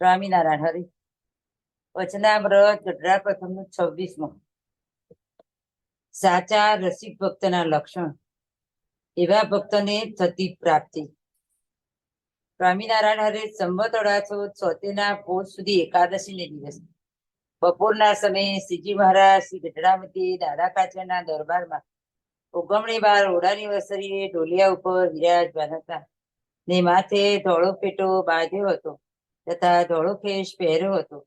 સ્વામિનારાયણ હરિ વચનામૃત ગઢડા પ્રથમનું 26મું. સાચા રસિક ભક્તના લક્ષણ. એવા ભક્તને થતી પ્રાપ્તિ. સ્વામિનારાયણ હરે સંવત 1876 પોષ સુધી એકાદશી ને દિવસ બપોરના સમયે શ્રીજી મહારાજ શ્રી ગઢડામતી દાદા કાચરના દરબારમાં ઉગમણી બાર ઓડાની વસરીએ ઢોલિયા ઉપર વિરાજમાન હતા ને માથે ધોળો પેટો બાંધ્યો હતો તથા ધોળો ખેસ પહેર્યો હતો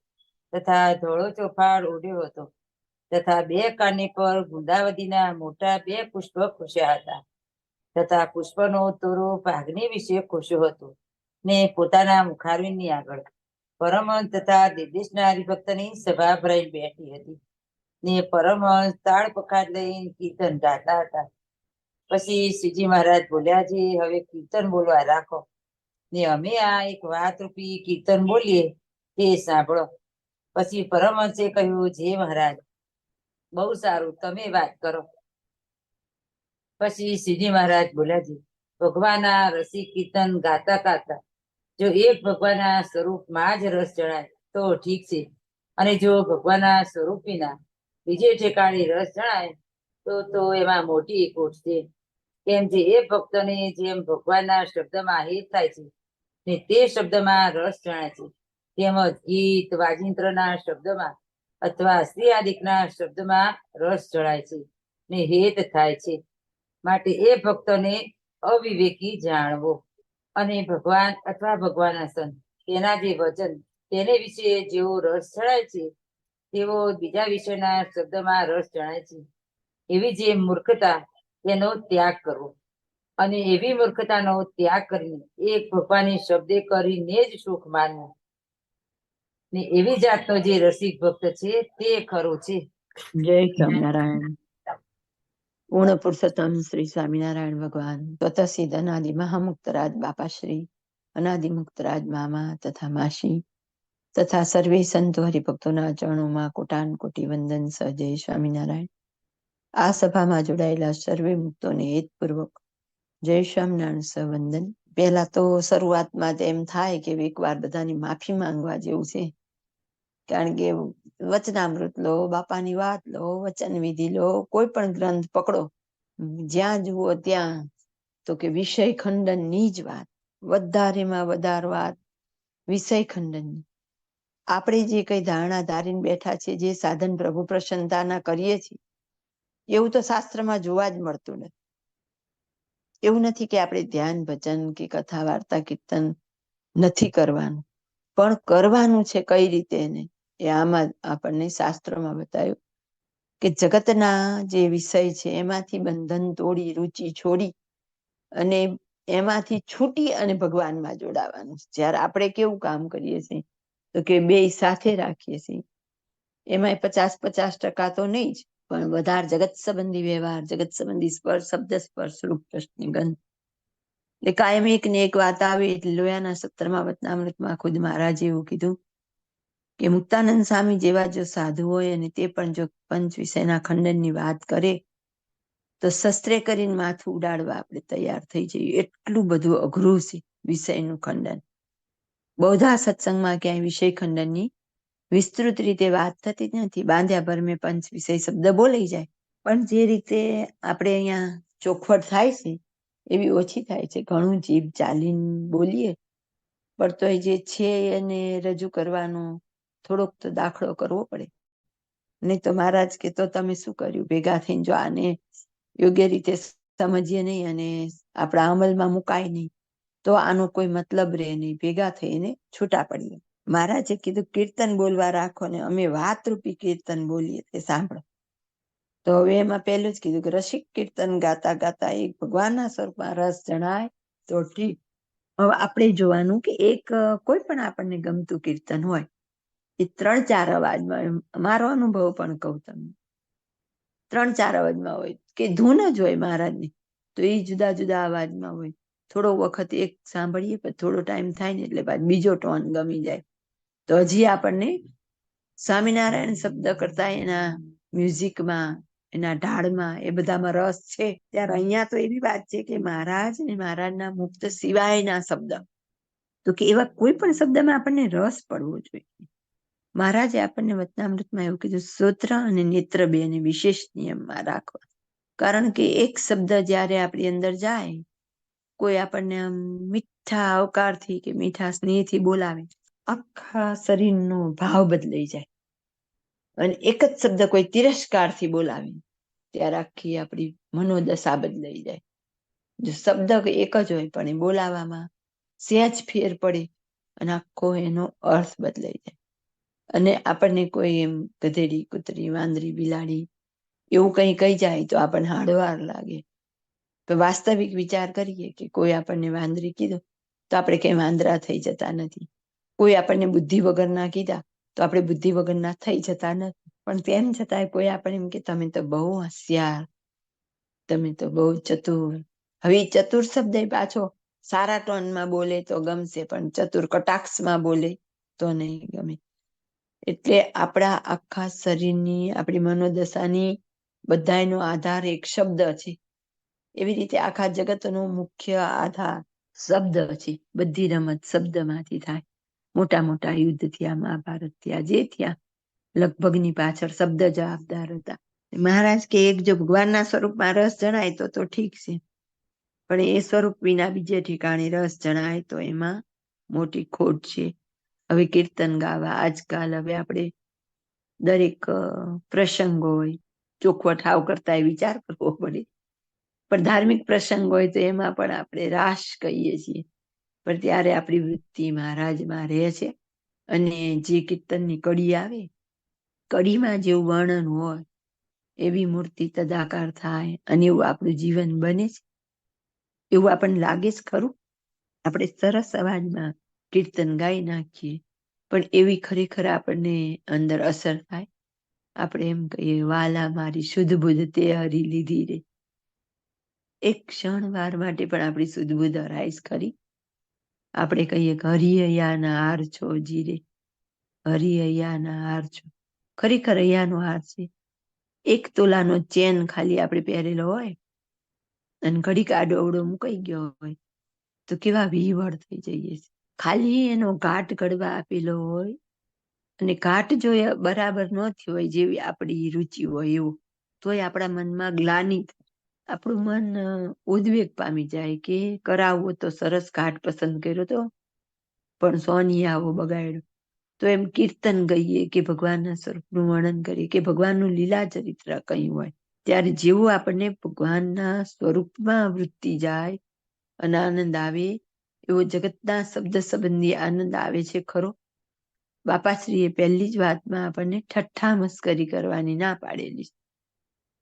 તથા ધોળો ચોફાડ ઓઢ્યો હતો તથા બે કાની પર ગુંદાવદીના મોટા 2 પુષ્પ ખુશ્યા હતા તથા પુષ્પનો તોરો ભાગની વિશે ખુશ્યો હતો ને પોતાના મુખારવિંદની આગળ પરમહંસ તથા નિર્દેશના હરિભક્તની સભા ભરાઈ બેઠી હતી ને પરમહંસ તાળ પખાડ લઈને કીર્તન ગાતા હતા. પછી શ્રીજી મહારાજ બોલ્યા, છે હવે કીર્તન બોલવા રાખો ને અમે આ એક વાત રૂપી કીર્તન બોલીએ તે સાંભળો. પછી પરમહંસે કહ્યું, જે મહારાજ બહુ સારું, તમે વાત કરો. પછી શ્રીજી મહારાજ બોલ્યા, છે ભગવાનના રસિક કીર્તન ગાતા ગાતા જો એક ભગવાનના સ્વરૂપમાં જ રસ જણાય તો ઠીક છે, અને જો ભગવાનના સ્વરૂપ વિના બીજે ઠેકાણે રસ જણાય તો એમાં મોટી ખોટ છે. કેમ જે એ ભક્તને જેમ ભગવાનના શબ્દમાં હિત થાય છે ને તે શબ્દમાં રસ જણાય છે, તેમજ ગીત વાજિંત્રના શબ્દમાં અથવા સ્ત્રી આદિકના શબ્દમાં રસ જણાય છે ને હેત થાય છે. માટે એ ભક્તને અવિવેકી જાણવો, અને ભગવાન અથવા ભગવાનના સંત તેના જે વચન તેને વિશે જેવો રસ જણાય છે તેવો બીજા વિષયના શબ્દમાં રસ જણાય છે. એવી જે મૂર્ખતા તેનો ત્યાગ કરવો, અને એવી મૂર્ખતાનો ત્યાગ કરીને એક ભગવાનની શબ્દે કરીને જ સુખ માનવું. ને એવી જાતનો જે રસિક ભક્ત છે તે ખરો છે. જય સ્વામિનારાયણ. પૂર્ણ પુરુષોત્તમ શ્રી સ્વામિનારાયણ ભગવાન સ્વતઃસિદ્ધ અનાદિ મહામુક્તરાજ બાપાશ્રી, અનાદિ મુક્તરાજ મામા તથા માસી તથા સર્વે સંતો હરિભક્તોના ચરણોમાં કોટાન કોટી વંદન સહ. જય સ્વામિનારાયણ. આ સભામાં જોડાયેલા સર્વે મુક્તોને હેતપૂર્વક જય સ્વામિનારાયણ સહ વંદન. પહેલા તો શરૂઆતમાં તો એમ થાય કે એકવાર બધાની માફી માંગવા જેવું છે, કારણ કે વચનામૃત લો, બાપાની વાત લો, વચન વિધિ લો, કોઈ પણ ગ્રંથ પકડો, જ્યાં જુઓ ત્યાં તો કે વિષય ખંડનની જ વાત, વધારેમાં વધારે વાત વિષય ખંડનની. આપણે જે કઈ ધારણા ધારીને બેઠા છે, જે સાધન પ્રભુ પ્રસન્નતાના કરીએ છીએ, એવું તો શાસ્ત્રમાં જોવા જ મળતું નથી. એવું નથી કે આપણે ધ્યાન ભજન કે કથા વાર્તા કીર્તન નથી કરવાનું, પણ કરવાનું છે કઈ રીતે એને એ આમાં આપણને શાસ્ત્રમાં બતાવ્યું કે જગતના જે વિષય છે એમાંથી બંધન તોડી, રુચિ છોડી અને એમાંથી છૂટી અને ભગવાનમાં જોડાવાનું. જ્યારે આપણે કેવું કામ કરીએ છીએ તો કે બે સાથે રાખીએ છીએ, એમાં 50-50% તો નહીં જ, પણ વધારે જગત સંબંધી વ્યવહાર, જગત સંબંધી સ્પર્શ, શબ્દ સ્પર્શ, રૂપ રસની ગંધ. એટલે કાયમ એક ને એક વાત આવે એટલે લોયાના 17મા વચનામૃતમાં ખુદ મહારાજે એવું કીધું કે મુક્તાનંદ સ્વામી જેવા જો સાધુ હોય અને તે પણ જો પંચ વિષયના ખંડનની વાત કરે તો શસ્ત્રે કરીને માથું ઉડાડવા આપણે તૈયાર થઈ જઈએ, એટલું બધું અઘરું છે વિષયનું ખંડન. બૌદ્ધા સત્સંગમાં ક્યાંય વિષય ખંડનની વિસ્તૃત રીતે વાત થતી જ નથી. બાંધ્યા પર મેં પંચ વિષય શબ્દ બોલાઈ જાય, પણ જે રીતે આપણે અહીંયા ચોખવટ થાય છે એવી ઓછી થાય છે. ઘણું જીભ ચાલીને બોલીએ, પણ તો જે છે એને રજૂ કરવાનો થોડોક તો દાખલો કરવો પડે. નહીં તો મહારાજ કે તો તમે શું કર્યું, ભેગા થઈને જો આને યોગ્ય રીતે સમજીએ નહીં અને આપણા અમલમાં મુકાય નહીં તો આનો કોઈ મતલબ રહે નહીં, ભેગા થઈને છૂટા પડીએ. મહારાજે કીધું કીર્તન બોલવા રાખો ને અમે વાતરૂપી કીર્તન બોલીએ તે સાંભળો. તો હવે એમાં પહેલું જ કીધું કે રસિક કીર્તન ગાતા ગાતા એક ભગવાનના સ્વરૂપમાં રસ જણાય તો ઠીક. હવે આપણે જોવાનું કે એક કોઈ પણ આપણને ગમતું કીર્તન હોય એ 3-4 અવાજમાં, મારો અનુભવ પણ કહું તમને, 3-4 અવાજમાં હોય કે ધૂન જ હોય મહારાજની, તો એ જુદા જુદા અવાજમાં હોય. થોડો વખત એક સાંભળીએ, પછી થોડો ટાઈમ થાય ને એટલે પાછો બીજો ટોન ગમી જાય. તો હજી આપણને સ્વામિનારાયણ શબ્દ કરતા એના મ્યુઝિકમાં, એના ઢાળમાં, એ બધામાં રસ છે. ત્યારે અહીંયા તો એવી વાત છે કે મહારાજ ને મહારાજના મુક્ત સિવાયના શબ્દ, તો તો કે એવા કોઈ પણ શબ્દમાં આપણને રસ પડવો જોઈએ. મહારાજે આપણને વચનામૃતમાં એવું કીધું, શ્રોત્ર અને નેત્ર બેને વિશેષ નિયમમાં રાખવા. કારણ કે એક શબ્દ જ્યારે આપણી અંદર જાય, કોઈ આપણને આમ મીઠા આવકારથી કે મીઠા સ્નેહથી બોલાવે, આખા શરીરનો ભાવ બદલાઈ જાય. અને એક જ શબ્દ કોઈ તિરસ્કારથી બોલાવે ત્યારે આખી આપણી મનોદશા બદલાઈ જાય. જો શબ્દ એક જ હોય પણ એ બોલાવામાં સહેજ ફેર પડે અને આખો એનો અર્થ બદલાઈ જાય. અને આપણને કોઈ એમ ગધેડી, કૂતરી, વાંદરી, બિલાડી એવું કંઈ કહી જાય તો આપણને હાડવાર લાગે. તો વાસ્તવિક વિચાર કરીએ કે કોઈ આપણને વાંદરી કીધું તો આપણે કઈ વાંદરા થઈ જતા નથી. કોઈ આપણને બુદ્ધિ વગરના કીધા તો આપણે બુદ્ધિ વગરના થઈ જતા નથી. પણ તેમ છતાંય કોઈ આપણે એમ કે તમે તો બહુ હોશિયાર, તમે તો બહુ ચતુર. હવે ચતુર શબ્દ પાછો સારા ટોનમાં બોલે તો ગમશે, પણ ચતુર કટાક્ષમાં બોલે તો નહીં ગમે. એટલે આપણા આખા શરીરની, આપણી મનોદશાની બધાનો આધાર એક શબ્દ છે. એવી રીતે આખા જગતનો મુખ્ય આધાર શબ્દ છે. બધી રમત શબ્દમાંથી થાય. મોટા મોટા યુદ્ધ થયા, મહાભારત થયા, જે થયા લગભગની પાછળ શબ્દ જવાબદાર હતા. મહારાજ કે એક જો ભગવાનના સ્વરૂપમાં રસ જણાય તો ઠીક છે, પણ એ સ્વરૂપ વિના બીજે ઠેકાણે રસ જણાય તો એમાં મોટી ખોટ છે. હવે કીર્તન ગાવા આજકાલ હવે આપણે દરેક પ્રસંગ હોય, ચોખવટ હાવ કરતા વિચાર કરવો પડે. પણ ધાર્મિક પ્રસંગ હોય તો એમાં પણ આપણે રાસ કહીએ છીએ. પણ ત્યારે આપણી વૃત્તિ મહારાજમાં રહે છે. અને જે કીર્તનની કડી આવે, કડીમાં જેવું વર્ણન હોય એવી મૂર્તિ તદાકાર થાય અને એવું આપણું જીવન બને છે. એવું આપણને લાગે છે ખરું. આપણે સરસ અવાજમાં કીર્તન ગાઈ નાખીએ, પણ એવી ખરેખર આપણને અંદર અસર થાય. આપણે એમ કહીએ, વાલા મારી શુદ્ધ બુદ્ધ તે હરી લીધી રે. એક ક્ષણ વાર માટે પણ આપણી શુદ્ધ બુદ્ધ હરાઈશ ખરી. આપણે કહીએ કે હરિહૈયાના હાર છો જીરે, હરિહૈયાના હાર છો. ખરેખર હૈયાનો હાર છે. એક તોલાનો ચેન ખાલી આપણે પહેરેલો હોય અને ઘડીક આડો અવડો મુકાઈ ગયો હોય તો કેવા વિહવળ થઈ જઈએ છે. ખાલી એનો ઘાટ ઘડવા આપેલો હોય અને ઘાટ જો બરાબર ન થયો હોય જેવી આપણી રુચિ હોય એવું, તોય આપણા મનમાં ગ્લાનિ થાય. આપણું મન ઉદ્વેગ પામી જાય કે કરાવવો તો સરસ ઘાટ પસંદ કર્યો તો, પણ સોનિયાવો બગાડ્યો. તો એમ કીર્તન ગઈએ કે ભગવાનના સ્વરૂપનું વર્ણન કરીએ કે ભગવાનનું લીલા ચરિત્ર કયું હોય, ત્યારે જેવું આપણને ભગવાનના સ્વરૂપમાં વૃત્તિ જાય અને આનંદ આવે, એવો જગતના શબ્દ સંબંધી આનંદ આવે છે ખરો. બાપાશ્રીએ પહેલી જ વાતમાં આપણને ઠઠ્ઠા મસ્કરી કરવાની ના પાડેલી.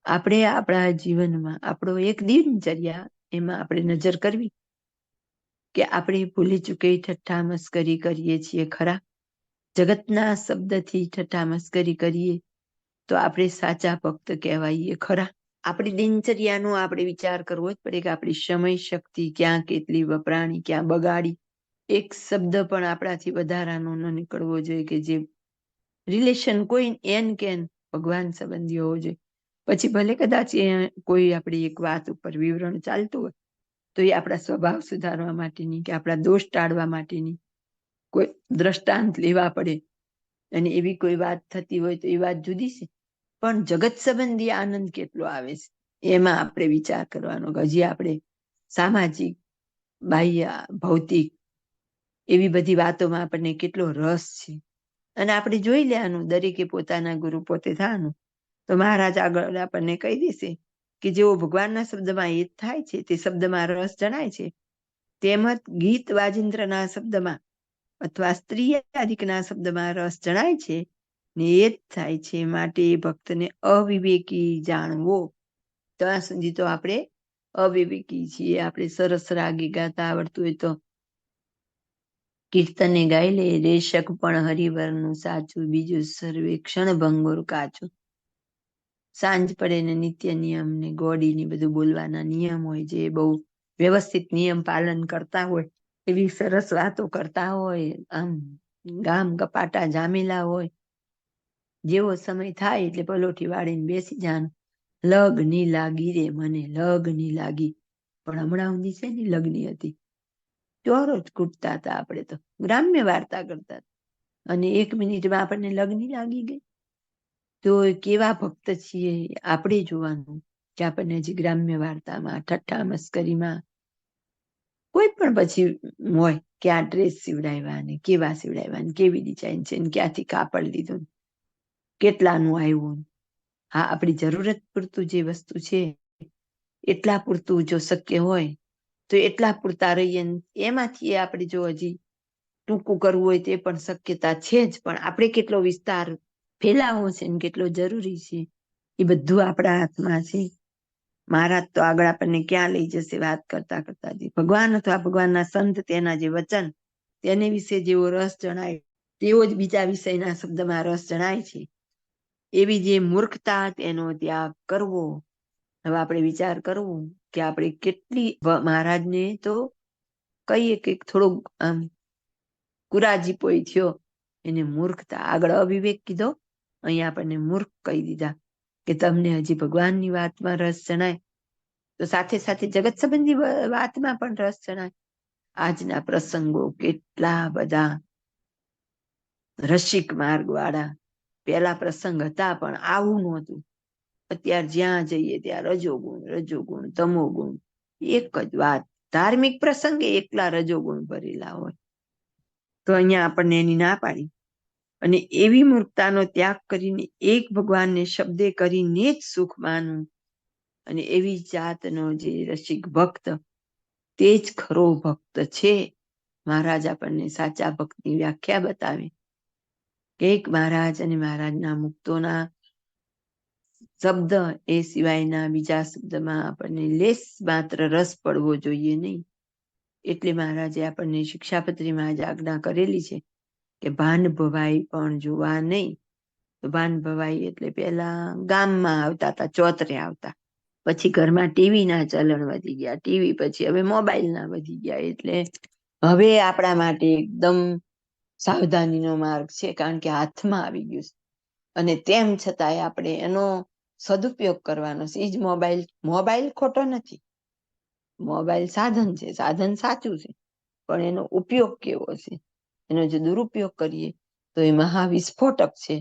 આપણે આપણા જીવનમાં આપણો એક દિનચર્યા એમાં આપણે નજર કરવી કે આપણે ભૂલી ચૂકે ઠઠ્ઠા મસ્કરી કરીએ છીએ ખરા. જગતના શબ્દથી ઠઠ્ઠા મસ્કરી કરીએ તો આપણે સાચા ભક્ત કહેવાઈએ ખરા. આપણી દિનચર્યાનો આપણે વિચાર કરવો જ પડે કે આપણી સમય શક્તિ ક્યાં કેટલી વપરાણી, ક્યાં બગાડી. એક શબ્દ પણ આપણાથી વધારાનો ન નીકળવો જોઈએ કે જે રિલેશન કોઈ એન કેન ભગવાન સંબંધી હોવો જોઈએ. પછી ભલે કદાચ કોઈ આપણી એક વાત ઉપર વિવરણ ચાલતું હોય તો એ આપણા સ્વભાવ સુધારવા માટેની કે આપણા દોષ ટાળવા માટેની કોઈ દ્રષ્ટાંત લેવા પડે અને એવી કોઈ વાત થતી હોય તો એ વાત જુદી છે. પણ જગત સંબંધી આનંદ કેટલો આવે છે એમાં આપણે વિચાર કરવાનો. હજી આપણે સામાજિક, બાહ્ય, ભૌતિક એવી બધી વાતોમાં આપણને કેટલો રસ છે. અને આપણે જોઈ લેવાનું, દરેકે પોતાના ગુરુ પોતે થવાનું. તો મહારાજ આગળ આપણને કહી દેશે કે જેવો ભગવાનના શબ્દમાં હેત થાય છે, તે શબ્દમાં રસ જણાય છે, તેમજ ગીત વાજિંત્રના શબ્દમાં અથવા સ્ત્રીયાદિકના શબ્દમાં રસ જણાય છે ને એ જ થાય છે. માટે ભક્તને અવિવેકી જાણવો. ત્યાં સુધી તો આપણે અવિવેકી છીએ. આપણે સરસ રાગી ગાતા આવડતું હોય તો કીર્તને ગાઈ લે, રેશક પણ હરિવરનું સાચું, બીજું સર્વે ક્ષણ ભંગુર કાચું. સાંજ પડે ને નિત્ય નિયમ ને ગોળીની બધું બોલવાના નિયમ હોય, જે બહુ વ્યવસ્થિત નિયમ પાલન કરતા હોય, એવી સરસ વાતો કરતા હોય, આમ ગામ કપાટા જામેલા હોય. જેવો સમય થાય એટલે પલોઠી વાળીને બેસી જાન. લગ ની લાગી રે મને, લગ ની લાગી. પણ હમણાં ઊંધી છે ને લગ્ની હતી ચોરો જ કૂટતા હતા. આપણે તો ગ્રામ્ય વાર્તા કરતા હતા. અને 1 મિનિટમાં આપણને લગ્ન લાગી ગઈ. તો કેવા ભક્ત છીએ આપણે જોવાનું કે આપણને હજી ગ્રામ્ય વાર્તામાં, ઠઠ્ઠા મસ્કરીમાં કોઈ પણ પછી હોય કે આ ડ્રેસ સીવડાવ્યા ને કેવા સીવડાવ્યા ને કેવી ડિઝાઇન છે ને ક્યાંથી કાપડ લીધું, કેટલાનું આવ્યું. હા, આપણી જરૂરત પૂરતું જે વસ્તુ છે એટલા પૂરતું જો શક્ય હોય તો એટલા પૂરતા રહીએ. એમાંથી આપણે જો હજી ટૂંકું કરવું હોય તે પણ શક્યતા છે જ, પણ આપણે કેટલો વિસ્તાર ફેલાવવો છે ને કેટલો જરૂરી છે એ બધું આપણા હાથમાં છે. મહારાજ તો આગળ આપણને ક્યાં લઈ જશે વાત કરતા કરતા. ભગવાન અથવા ભગવાનના સંત, તેના જે વચન, તેને વિશે જેવો રસ જણાય તેવો જ બીજા વિષયના શબ્દમાં રસ જણાય છે. એવી જે મૂર્ખતા તેનો ત્યાગ કરવો. હવે આપણે વિચાર કરવો કે આપણે કેટલી મહારાજને તો કહીએ કે થોડુંક આમ કુરાજીપોઈ થયો, એને મૂર્ખતા. આગળ અવિવેક કીધો, અહીંયા આપણને મૂર્ખ કહી દીધા કે તમને હજી ભગવાનની વાતમાં રસ જણાય તો સાથે સાથે જગત સંબંધી વાતમાં પણ રસ જણાય. આજના પ્રસંગો કેટલા બધા રસિક માર્ગ વાળા. પેલા પ્રસંગ હતા પણ આવું નહોતું. અત્યારે જ્યાં જઈએ ત્યાં રજોગુણ, તમોગુણ, એક જ વાત. ધાર્મિક પ્રસંગે એકલા રજોગુણ ભરેલા હોય. તો અહીંયા આપણને એની ના પાડી. અને એવી મૂર્ખતાનો ત્યાગ કરીને એક ભગવાનને શબ્દે કરીને જ સુખ માનવું. અને એવી જાતનો જે રસિક ભક્ત, તે જ ખરો ભક્ત છે. મહારાજ આપણને સાચા ભક્તની વ્યાખ્યા બતાવે કે એક મહારાજ અને મહારાજના મુક્તોના શબ્દ, એ સિવાયના બીજા શબ્દમાં આપણને લેસ માત્ર રસ પડવો જોઈએ નહીં. એટલે મહારાજે આપણને શિક્ષાપત્રીમાં જ આજ્ઞા કરેલી છે કે ભાન ભવાઈ પણ જોવા નહીં. તો ભાન ભવાઈ એટલે પેલા ગામમાં આવતા હતા, ચોતરે આવતા. પછી ઘરમાં ટીવીના ચલણ વધી ગયા, ટીવી પછી હવે મોબાઈલના વધી ગયા. એટલે હવે આપણા માટે એકદમ સાવધાનીનો માર્ગ છે, કારણ કે હાથમાં આવી ગયું છે. અને તેમ છતાંય આપણે એનો સદુપયોગ કરવાનો છે. એ જ મોબાઈલ ખોટો નથી. મોબાઈલ સાધન છે, સાધન સાચું છે, પણ એનો ઉપયોગ કેવો છે? એનો જો દુરુપયોગ કરીએ તો એ મહાવિસ્ફોટક છે,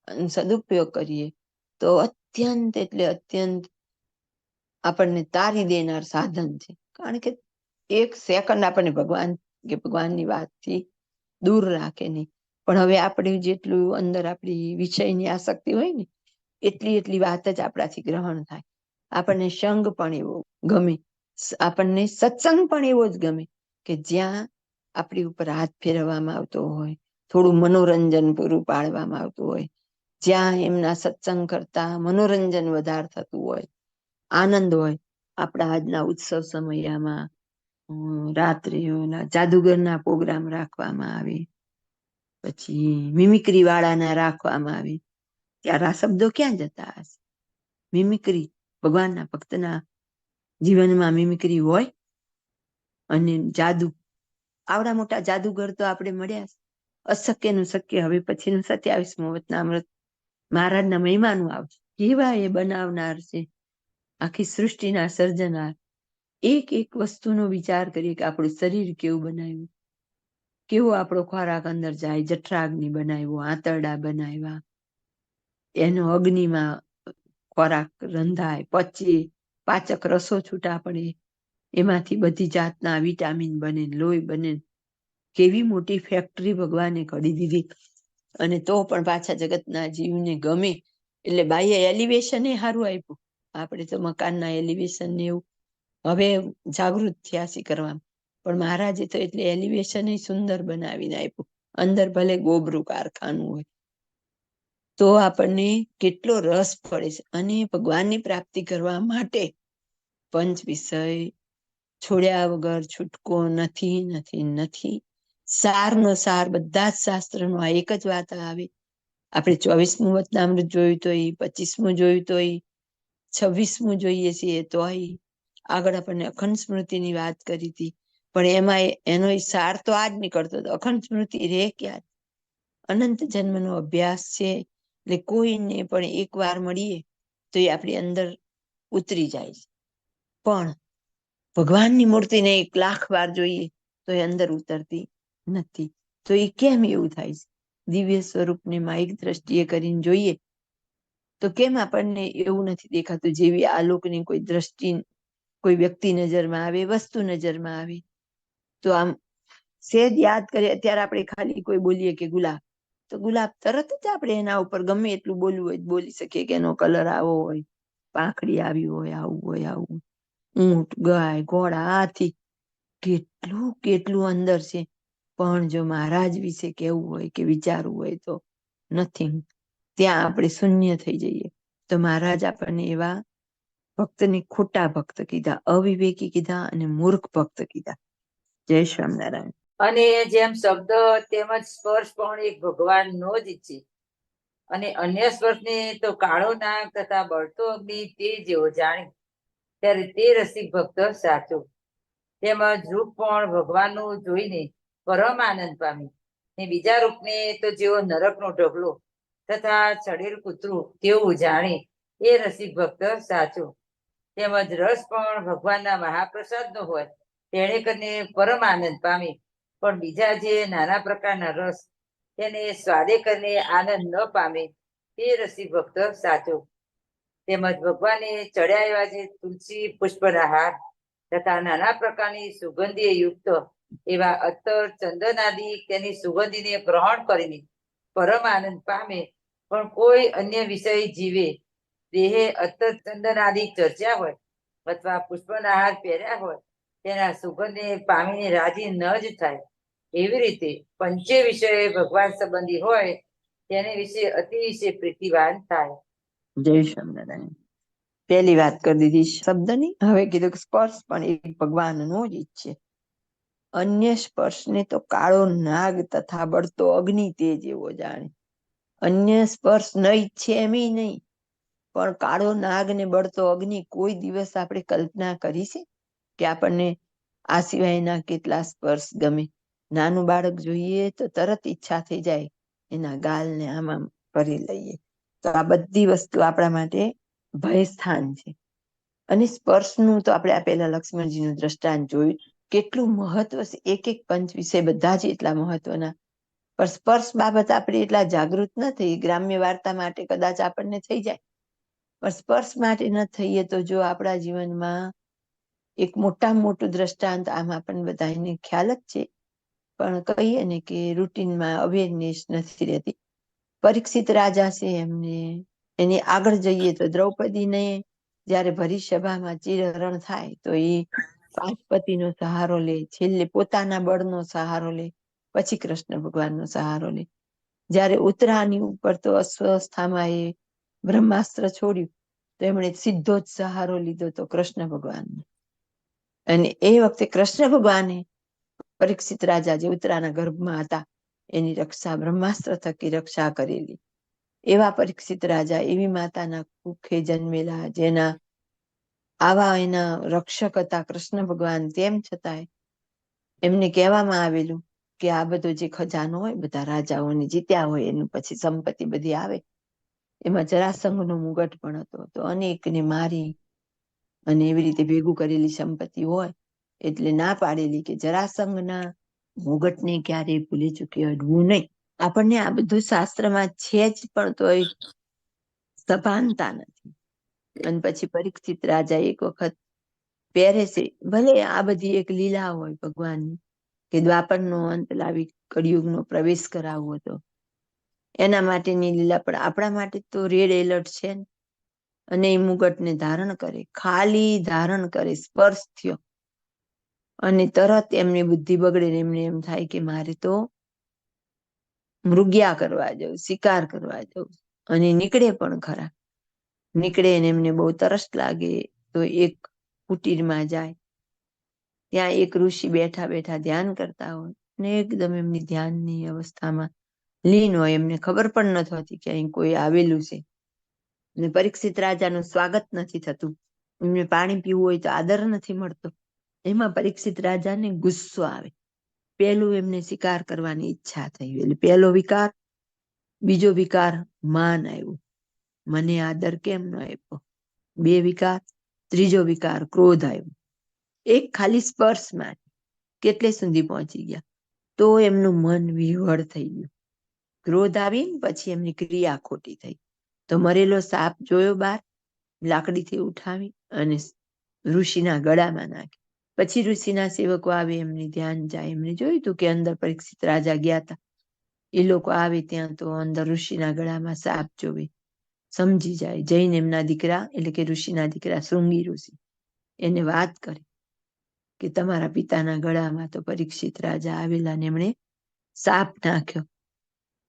અને સદુપયોગ કરીએ તો અત્યંત એટલે અત્યંત આપણને તારી દેનાર સાધન છે. કારણ કે 1 સેકન્ડ આપણને ભગવાનની વાતથી દૂર રાખે નહીં. પણ હવે આપણે જેટલું અંદર આપણી વિષયની આસક્તિ હોય ને, એટલી વાત જ આપણાથી ગ્રહણ થાય. આપણને સંગ પણ એવો ગમે, આપણને સત્સંગ પણ એવો જ ગમે કે જ્યાં આપણી ઉપર હાથ ફેરવવામાં આવતો હોય, થોડું મનોરંજન પૂરું પાડવામાં આવતું હોય, જ્યાં એમના સત્સંગ કરતા મનોરંજન વધારે થતું હોય, આનંદ હોય. આપણા આજના ઉત્સવ સમયમાં રાત્રિઓના જાદુગરના પ્રોગ્રામ રાખવામાં આવે, પછી મિમિક્રી વાળાના રાખવામાં આવે. ત્યારે આ શબ્દો ક્યાં જતા હશે? મિમિક્રી, ભગવાનના ભક્તના જીવનમાં મિમિક્રી હોય. અને જાદુ, આવડા મોટા જાદુગર તો આપણે મળ્યા. અશક્યનું શક્ય હવે પછીનું 27મું વચનામૃત મહારાજના મહિમાનું આવશે. કેવા એ બનાવનાર છે, આખી સૃષ્ટિના સર્જનાર. એક વસ્તુનો વિચાર કરીએ કે આપણું શરીર કેવું બનાવ્યું, કેવો આપણો ખોરાક અંદર જાય. જઠરાગ્નિ બનાવ્યો, આંતરડા બનાવ્યા, એનો અગ્નિમાં ખોરાક રંધાય, પચે, પાચક રસો છૂટા પડે, એમાંથી બધી જાતના વિટામિન બને, લોહી બને. કેવી મોટી ફેક્ટરી ભગવાને ઘડી દીધી. અને તો પણ પાછા જગતના જીવને ગમે એટલે બાહ્ય એલિવેશન એ સારું આપ્યું. આપણે તો મકાનના એલિવેશન ને એવું હવે જાગૃત થયા છે કરવામાં, પણ મહારાજે તો એટલે એલિવેશન સુંદર બનાવીને આપ્યું. અંદર ભલે ગોબરું કારખાનું હોય, તો આપણને કેટલો રસ પડે છે. અને ભગવાનની પ્રાપ્તિ કરવા માટે પંચ વિષય છોડ્યા વગર છૂટકો નથી. સારનો સાર બધા જ શાસ્ત્રનો આ એક જ વાત આવે. આપણે 24મું વચનામૃત જોયું તોય, 25મું જોયું તોય, 26મું જોઈએ છીએ તોય, આગળ આપણને અખંડ સ્મૃતિની વાત કરી હતી, પણ એમાં એનો સાર તો આ જ નીકળતો હતો. અખંડ સ્મૃતિ રે ક્યાં? અનંત જન્મનો અભ્યાસ છે. એટલે કોઈને પણ 1 વાર મળીએ તો એ આપણી અંદર ઉતરી જાય છે. પણ ભગવાનની મૂર્તિને 1 લાખ વાર જોઈએ તો એ અંદર ઉતરતી નથી. તો એ કેમ એવું થાય છે? દિવ્ય સ્વરૂપને માયિક દ્રષ્ટિએ કરીને જોઈએ તો કેમ આપણને એવું નથી દેખાતું જેવી આ લોકની કોઈ દ્રષ્ટિ, કોઈ વ્યક્તિ નજરમાં આવે, વસ્તુ નજરમાં આવે તો આમ સેજ યાદ કરીએ. અત્યારે આપણે ખાલી કોઈ બોલીએ કે ગુલાબ, તો ગુલાબ તરત જ આપણે એના ઉપર ગમે એટલું બોલવું હોય બોલી શકીએ કે એનો કલર આવો હોય, પાંખડી આવી હોય, આવું હોય, આવું. ઊંટ, ગાય, ઘોડા, હાથી, કેટલું કેટલું અંદર છે. પણ જો મહારાજ વિશે કેવું હોય કે વિચારવું હોય તો નથિંગ. ત્યાં આપણે શૂન્ય થઈ જઈએ. તો મહારાજ આપણને એવા ભક્તને ખોટા ભક્ત કીધા, અવિવેકી કીધા અને મૂર્ખ ભક્ત કીધા. જય સ્વામિનારાયણ. અને જેમ શબ્દ તેમજ સ્પર્શ પણ એક ભગવાનનો જ છે. અને અન્ય સ્પર્શને તો કાળો નાગ તથા બળતો અગ્નિ તે જેવો જાણે, ત્યારે તે રસિક ભક્ત સાચો. તેમજ રૂપ પણ ભગવાનનું જોઈને પરમ આનંદ પામી, ને બીજા રૂપને તો જેવો નરકનો ઢગલો તથા ચડેલ કૂતરું તેવું જાણે, એ રસિક ભક્ત સાચો. તેમજ રસ પણ ભગવાનના મહાપ્રસાદનો હોય તેણે કરીને પરમ આનંદ પામી, પણ બીજા જે નાના પ્રકારના રસ તેને સ્વાદે કરીને આનંદ ન પામે, તે રસિક ભક્ત સાચો. તેમજ ભગવાને ચડ્યા એવા જે તુલસી પુષ્પના હાર તથા નાના પ્રકારની સુગંધીય યુક્ત એવા અત્તર, ચંદન આદિ તેની સુગંધીને ગ્રહણ કરીને પરમ આનંદ પામે, પણ કોઈ અન્ય વિષય જીવે દેહે અત્તર, ચંદન આદિ ચર્ચ્યા હોય અથવા પુષ્પના હાર પહેર્યા હોય તેના સુગંધને પામીને રાજી ન જ થાય. એવી રીતે પંચે વિષય ભગવાન સંબંધી હોય તેને વિશે અતિશય પ્રીતિવાન થાય. જય સ્વામિનારાયણ. પહેલી વાત કરી દીધી શબ્દની, હવે કીધું કે સ્પર્શ પણ એક ભગવાનનો જ છે. અન્ય સ્પર્શને તો કાળો નાગ તથા બળતો અગ્નિ તે જેવો જાણે. અન્ય સ્પર્શ ન ઈચ્છે એમ નહીં, પણ કાળો નાગ ને બળતો અગ્નિ કોઈ દિવસ આપણે કલ્પના કરી છે કે આપણને આ સિવાયના કેટલા સ્પર્શ ગમે? નાનું બાળક જોઈએ તો તરત ઈચ્છા થઈ જાય એના ગાલને આમ આમ કરી લઈએ. તો આ બધી વસ્તુ આપણા માટે ભય સ્થાન છે. અને સ્પર્શનું તો આપણે આ પહેલા લક્ષ્મણજીનું દ્રષ્ટાંત જોયું, કેટલું મહત્વ છે. એક એક પંચ વિષય બધા જ એટલા મહત્વના, પણ સ્પર્શ બાબત આપણે એટલા જાગૃત ન થઈ. ગ્રામ્ય વાર્તા માટે કદાચ આપણને થઈ જાય, પણ સ્પર્શ માટે ન થઈએ તો જો આપણા જીવનમાં એક મોટામાં મોટું દ્રષ્ટાંત, આમ આપણને બધાને ખ્યાલ જ છે, પણ કહીએ ને કે રૂટીનમાં અવેરનેસ નથી રહેતી. પરીક્ષિત રાજા છે, એમને એની આગળ જઈએ તો દ્રૌપદીને જયારે ભરી સભામાં ચીરહરણ થાય તો એ પાંચ પતિનો સહારો લે, છેલ્લે પોતાના બળનો સહારો લે, પછી કૃષ્ણ ભગવાનનો સહારો લે. જયારે ઉત્તરાની ઉપર તો અસ્વસ્થામાં એ બ્રહ્માસ્ત્ર છોડ્યું તો એમણે સીધો જ સહારો લીધો તો કૃષ્ણ ભગવાનનો. અને એ વખતે કૃષ્ણ ભગવાને પરીક્ષિત રાજા જે ઉત્તરાના ગર્ભમાં હતા એની રક્ષા બ્રહ્માસ્ત્ર થકી રક્ષા કરેલી. એવા પરીક્ષિત રાજા, એવી માતાના કુખે જન્મેલા, જેના આવા એના રક્ષક હતા કૃષ્ણ ભગવાન, તેમ છતાંય એમને કહેવામાં આવેલું કે આ બધો જે ખજાનો હોય બધા રાજાઓને જીત્યા હોય એનું પછી સંપત્તિ બધી આવે, એમાં જરાસંઘનો મુગટ પણ હતો. તો અનેકને મારી અને એવી રીતે ભેગું કરેલી સંપત્તિ હોય એટલે ના પાડેલી કે જરાસંઘના મુગટને ક્યારેય ભૂલી ચૂકી અડવું નહીં. આપણને આ બધું શાસ્ત્રમાં છે જ, પણ તો એ સભાનતા નથી. અને પછી પરીક્ષિત રાજા એક વખત પહેરે છે, ભલે આ બધી એક લીલા હોય ભગવાનની કે દ્વાપરનો અંત લાવી કળિયુગનો પ્રવેશ કરાવવો હતો, એના માટેની લીલા. પણ આપણા માટે તો રેડ એલર્ટ છે ને. અને એ મુગટને ધારણ કરે, ખાલી ધારણ કરે, સ્પર્શ થયો અને તરત એમની બુદ્ધિ બગડે ને એમને એમ થાય કે મારે તો મૃગ્યા કરવા જવું, શિકાર કરવા જવું. અને નીકળે પણ ખરા. નીકળે ને એમને બહુ તરસ લાગે તો એક કુટીરમાં જાય. ત્યાં એક ઋષિ બેઠા બેઠા ધ્યાન કરતા હોય ને એકદમ એમની ધ્યાનની અવસ્થામાં લીન હોય. એમને ખબર પણ નથી હોતી કે અહીં કોઈ આવેલું છે. અને પરીક્ષિત રાજાનું સ્વાગત નથી થતું. એમને પાણી પીવું હોય તો આદર નથી મળતો. એમાં પરીક્ષિત રાજાને ગુસ્સો આવે. પહેલું એમને શિકાર કરવાની ઈચ્છા થઈ, એટલે પહેલો વિકાર. બીજો વિકાર માન આવ્યું, મને આદર કેમ ન આપ્યો. બે વિકાર. ત્રીજો વિકાર ક્રોધ આવ્યો. એક ખાલી સ્પર્શમાં કેટલે સુધી પહોંચી ગયા. તો એમનું મન વિહવળ થઈ ગયું. ક્રોધ આવીને પછી એમની ક્રિયા ખોટી થઈ. તો મરેલો સાપ જોયો બહાર, લાકડીથી ઉઠાવી અને ઋષિના ગળામાં નાખી. પછી ઋષિના સેવકો આવે, એમની ધ્યાન જાય. એમને જોયું હતું કે અંદર પરીક્ષિત રાજા ગયા હતા. એ લોકો આવે ત્યાં તો અંદર ઋષિના ગળામાં સાપ જોવે, સમજી જાય. જઈને એમના દીકરા એટલે કે ઋષિના દીકરા શૃંગી ઋષિ એને વાત કરે કે તમારા પિતાના ગળામાં તો પરીક્ષિત રાજા આવેલા ને એમણે સાપ નાખ્યો.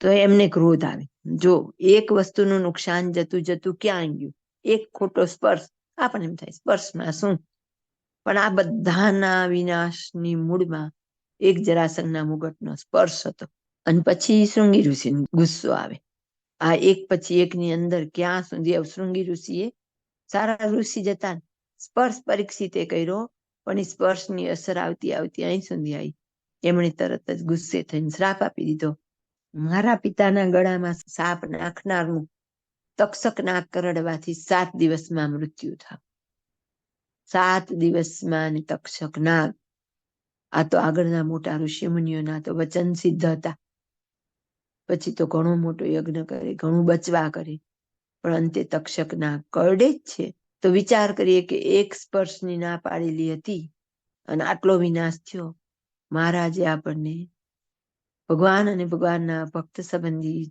તો એમને ક્રોધ આવે. જો એક વસ્તુનું નુકસાન જતું જતું ક્યાં ગયું? એક ખોટો સ્પર્શ. આપણને એમ થાય સ્પર્શમાં શું, પણ આ બધાના વિનાશની મૂળમાં એક જરાસંઘના મુગટનો સ્પર્શ હતો. અને પછી શૃંગી ઋષિનો ગુસ્સો આવે. આ એક પછી એકની અંદર ક્યાં સુધી શૃંગી ઋષિએ, સારા ઋષિ જતા, સ્પર્શ પરીક્ષિતે કર્યો, પણ એ સ્પર્શની અસર આવતી આવતી અહીં સુધી આવી. એમણે તરત જ ગુસ્સે થઈને શ્રાપ આપી દીધો, મારા પિતાના ગળામાં સાપ નાખનારનું તક્ષક નાગ કરડવાથી 7 દિવસમાં મૃત્યુ થાય. 7 દિવસમાં તક્ષક નાગ. આ તો આગળના મોટા ઋષિમુનિઓના તો વચન સિદ્ધ હતા. પછી તો ઘણો મોટો યજ્ઞ કરે, ઘણું બચવા કરે, પણ અંતે તક્ષક નાગ કરડે જ છે. તો વિચાર કરીએ કે એક સ્પર્શની ના પાડેલી હતી અને આટલો વિનાશ થયો. મહારાજે આપણને ભગવાન અને ભગવાનના ભક્ત સંબંધી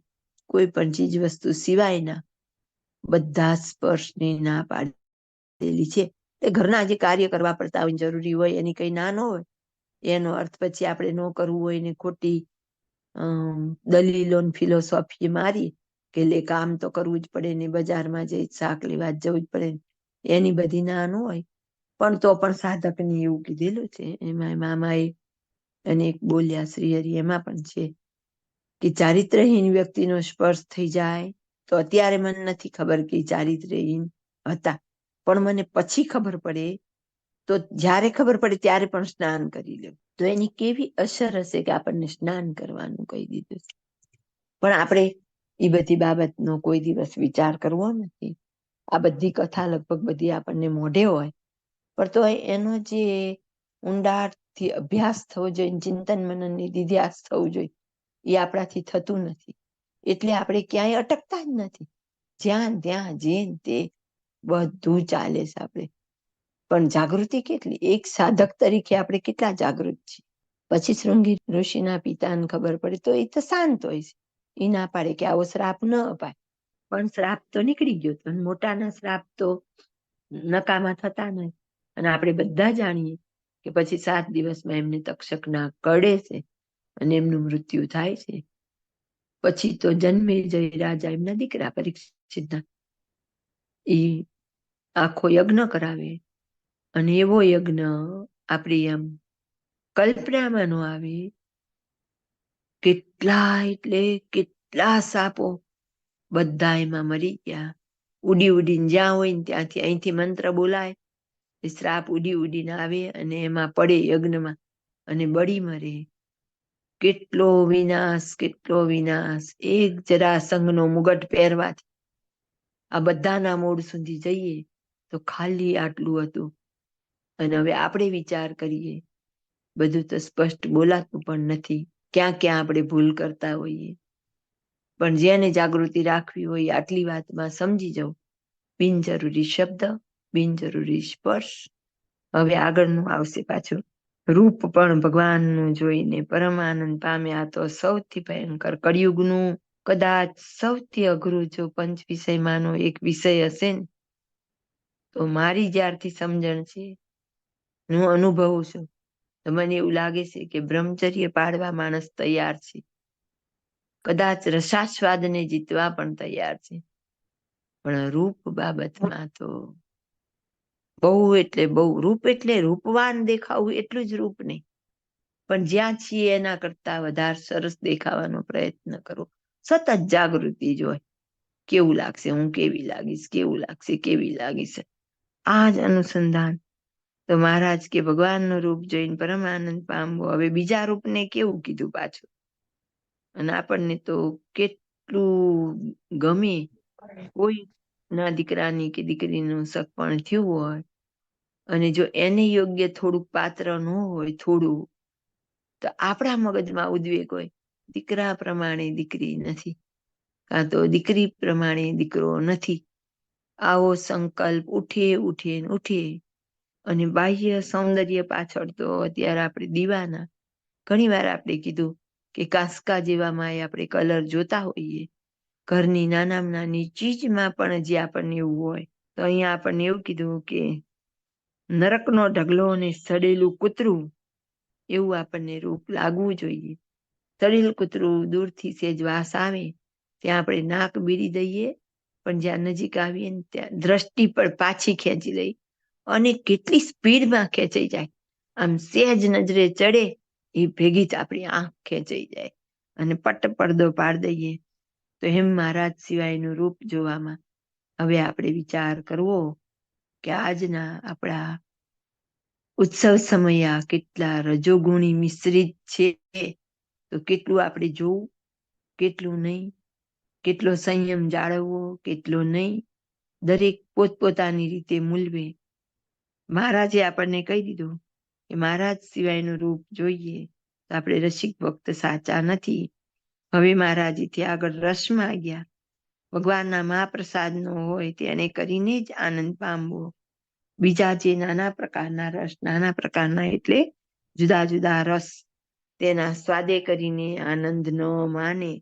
કોઈ પણ ચીજ વસ્તુ સિવાયના બધા સ્પર્શની ના પાડેલી છે. એ ઘરના જે કાર્ય કરવા પડતા હોય, જરૂરી હોય, એની કઈ ના ન હોય. એનો અર્થ પછી આપણે ન કરવું હોય ને ખોટી દલીલો ફિલોસોફી મારી કે લે કામ તો કરવું જ પડે ને બજારમાં જઈ શાક લેવા જવું જ પડે, એની બધી ના ન હોય. પણ તો પણ સાધકને એવું કીધેલું છે. એમાં મામાએ અને એક બોલ્યા શ્રી હરિ એમાં પણ છે કે ચારિત્રહીન વ્યક્તિનો સ્પર્શ થઈ જાય તો અત્યારે મને નથી ખબર કે ચારિત્રહીન હતા, પણ મને પછી ખબર પડે તો જ્યારે ખબર પડે ત્યારે પણ સ્નાન કરી લે. તો એની કેવી અસર હશે કે આપણને સ્નાન કરવાનું કહી દીધું છે. પણ આપણે એ બધી બાબતનો કોઈ દિવસ વિચાર કરવો નથી. આ બધી કથા લગભગ બધી આપણને મોઢે હોય, પણ તો એનો જે ઊંડાણથી અભ્યાસ થવો જોઈએ, ચિંતન મનન નિધિધ્યાસ થવું જોઈએ, એ આપણાથી થતું નથી. એટલે આપણે ક્યાંય અટકતા જ નથી. જ્યાં ત્યાં જે તે બધું ચાલે છે આપણે. પણ જાગૃતિ કેટલી, એક સાધક તરીકે આપણે કેટલા જાગૃત છીએ. પછી શૃંગી ઋષિના પિતાને ખબર પડે તો એ તો શાંત હોય છે. એ ના પાડે કે આવો શ્રાપ ન અપાય, પણ શ્રાપ તો નીકળી ગયો. તો મોટાના શ્રાપ તો નકામા થતા નથી. અને આપણે બધા જાણીએ કે પછી 7 દિવસમાં એમને તક્ષક નાગ કરડે છે અને એમનું મૃત્યુ થાય છે. પછી તો જન્મે જય રાજા એમના દીકરા પરીક્ષિતના એ આખો યજ્ઞ કરાવે. અને એવો યજ્ઞ આપણી એમ કલ્પનામાં ન આવે. કેટલા એટલે કેટલા સાપો બધા એમાં મરી ગયા. ઉડી ઉડીને જ્યાં હોય ને ત્યાંથી અહીંથી મંત્ર બોલાય, શ્રાપ ઉડી ઉડીને આવે અને એમાં પડે યજ્ઞમાં અને બળી મરે. કેટલો વિનાશ, કેટલો વિનાશ. એક જરાસંઘનો મુગટ પહેરવાથી આ બધાના મૂળ સુધી જઈએ તો ખાલી આટલું હતું. અને હવે આપણે વિચાર કરીએ, બધું તો સ્પષ્ટ બોલાતું પણ નથી. ક્યાં ક્યાં આપણે ભૂલ કરતા હોઈએ. પણ જેને જાગૃતિ રાખવી હોય આટલી વાતમાં સમજી જવું. બિનજરૂરી શબ્દ, બિનજરૂરી સ્પર્શ. હવે આગળનું આવશે પાછું. રૂપ પણ ભગવાનનું જોઈને પરમ આનંદ પામ્યા. તો સૌથી ભયંકર કળિયુગનું કદાચ સૌથી અઘરું જો પંચ વિષયમાંનો એક વિષય હશે ને તો મારી જ્યારથી સમજણ છે, હું અનુભવું છું, તો મને એવું લાગે છે કે બ્રહ્મચર્ય પાળવા માણસ તૈયાર છે. કદાચ રસાસ્વાદને જીતવા પણ તૈયાર છે. પણ રૂપ બાબતમાં તો બહુ એટલે બહુ. રૂપ એટલે રૂપવાન દેખાવું એટલું જ રૂપ નહીં, પણ જ્યાં છીએ એના કરતા વધારે સરસ દેખાવાનો પ્રયત્ન કરો. સતત જાગૃતિ જોય. કેવું લાગશે, હું કેવી લાગીશ, કેવું લાગશે, કેવી લાગીશ. આ જ અનુસંધાન. તો મહારાજ કે ભગવાનનું રૂપ જોઈને પરમ આનંદ પામવો. હવે બીજા રૂપને કેવું કીધું પાછું. અને આપણને તો કેટલું ગમે. કોઈ ના દીકરાની કે દીકરીનું સગપણ થયું હોય અને જો એને યોગ્ય થોડુંક પાત્ર ન હોય, થોડું તો આપણા મગજમાં ઉદ્વેગ હોય, દીકરા પ્રમાણે દીકરી નથી, કાં તો દીકરી પ્રમાણે દીકરો નથી. આવો સંકલ્પ ઉઠે અને બાહ્ય સૌંદર્ય પાછળ તો અત્યારે આપણે દીવાના. ઘણી વાર આપણે કીધું કે કાંસકા જેવામાં આપણે કલર જોતા હોઈએ, ઘરની નાનામાં નાની ચીજમાં પણ જે આપણને એવું હોય. તો અહીંયા આપણને એવું કીધું કે નરકનો ઢગલો અને સડેલું કૂતરું એવું આપણને રૂપ લાગવું જોઈએ. સડેલું કૂતરું દૂરથી સેજ વાસ આવે ત્યાં આપણે નાક બીડી દઈએ, પણ જ્યાં નજીક આવીએ ને ત્યાં દ્રષ્ટિ પણ પાછી ખેંચી લઈ અને કેટલી સ્પીડમાં ખેંચાઈ જાય. આમ સેજ નજરે ચડે એ ભેગી જ આપણી આંખ ખેંચાઈ જાય અને પટ પડદો પાડી દઈએ. તો હેમ મહારાજ સિવાયનું રૂપ જોવામાં હવે આપણે વિચાર કરવો કે આજના આપણા ઉત્સવ સમયા કેટલા રજોગુણી મિશ્રિત છે. તો કેટલું આપણે જોવું, કેટલું નહીં, કેટલો સંયમ જાળવવો, કેટલો નહીં, દરેક પોતપોતાની રીતે મૂલવે. મહારાજે આપણને કહી દીધું કે મહારાજ સિવાયનું રૂપ જોઈએ તો આપણે રસિક ભક્ત સાચા નથી. હવે મહારાજથી આગળ રસમાં ગયા. ભગવાનના મહાપ્રસાદનો હોય તેને કરીને જ આનંદ પામવો. બીજા જે નાના પ્રકારના રસ, નાના પ્રકારના એટલે જુદા જુદા રસ, તેના સ્વાદે કરીને આનંદ ન માને.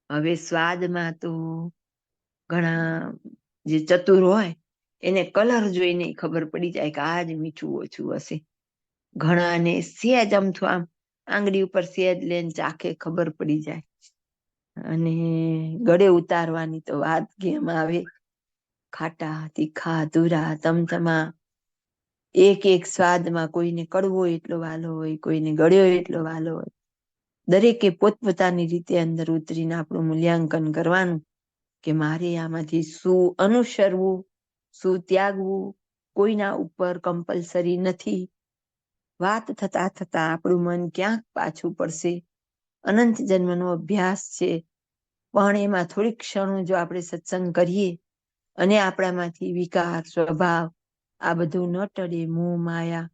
હવે સ્વાદમાં તો ઘણા જે ચતુર હોય એને કલર જોઈને ખબર પડી જાય કે આજ મીઠું ઓછું હશે. ઘણાને સેજ અમથું આમ આંગળી ઉપર સેજ લઈને ચાખે ખબર પડી જાય. અને ગળે ઉતારવાની તો વાત કેમ આવે. ખાટા, તીખા, તુરા, તમતમા, એક એક સ્વાદમાં કોઈને કડવો એટલો વાલો હોય, કોઈને ગળ્યો એટલો વાલો હોય. દરેકે પોતપોતાની રીતે અંદર ઉતરીને આપણું મૂલ્યાંકન કરવાનું કે મારે આમાંથી શું અનુસરવું, શું ત્યાગવું. કોઈના ઉપર કમ્પલસરી નથી. વાત થતા થતા આપણું મન ક્યાંક પાછું પડશે. અનંત જન્મનો અભ્યાસ છે, પણ એમાં થોડીક ક્ષણો જો આપણે સત્સંગ કરીએ અને આપણામાંથી વિકાર, સ્વભાવ આ બધું ન ટળે, મોહ માયા,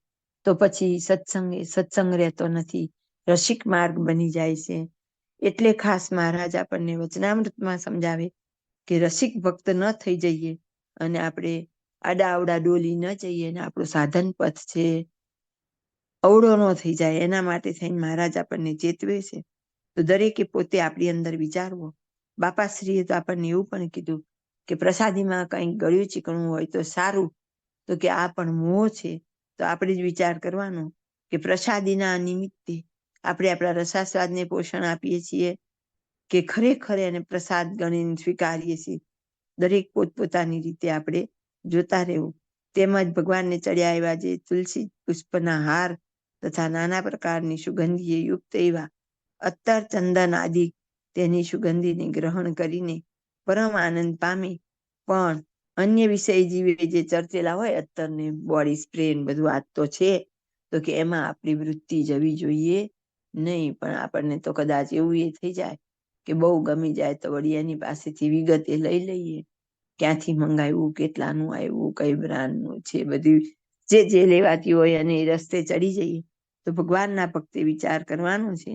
તો પછી સત્સંગ રહેતો નથી, રસિક માર્ગ બની જાય છે. એટલે ખાસ મહારાજ આપણને વચનામૃતમાં સમજાવે કે રસિક ભક્ત ન થઈ જઈએ અને આપણે આડાઅવડા ડોલી ન જઈએ અને આપણું સાધન પથ છે અવળો ન થઈ જાય. એના માટે થઈને મહારાજ આપણને ચેતવે છે. તો દરેકે પોતે આપણી અંદર વિચારવો. બાપાશ્રીએ તો આપણને એવું પણ કીધું કે પ્રસાદીમાં કંઈક ગળ્યું ચીકણું હોય તો સારું, તો કે આ પણ મોહ છે. તો આપણે જ વિચાર કરવાનો કે પ્રસાદીના નિમિત્તે આપણે આપણા રસાસ્વાદને પોષણ આપીએ છીએ કે ખરેખર એને પ્રસાદ ગણીને સ્વીકારીએ છીએ. દરેક પોતપોતાની રીતે આપણે જોતા રહેવું. તેમજ ભગવાનને ચડ્યા એવા જે તુલસી પુષ્પના હાર તથા નાના પ્રકારની સુગંધીએ યુક્ત એવા અત્તર, ચંદન આદિ તેની સુગંધીને ગ્રહણ કરીને પરમ આનંદ પામે. પણ અન્ય વિષય જીવે જે ચર્ચેલા હોય અત્તરને બોડી સ્પ્રે બધું આ તો છે, તો કે એમાં આપણી વૃત્તિ જવી જોઈએ નહીં. પણ આપણને તો કદાચ એવું એ થઈ જાય કે બહુ ગમી જાય તો વળી એની પાસેથી વિગતે લઈ લઈએ, ક્યાંથી મંગાવ્યું, કેટલાનું આવ્યું, કઈ બ્રાન્ડનું છે, બધી જે લેવાતી હોય અને એ રસ્તે ચડી જઈએ. તો ભગવાનના ભક્તે વિચાર કરવાનો છે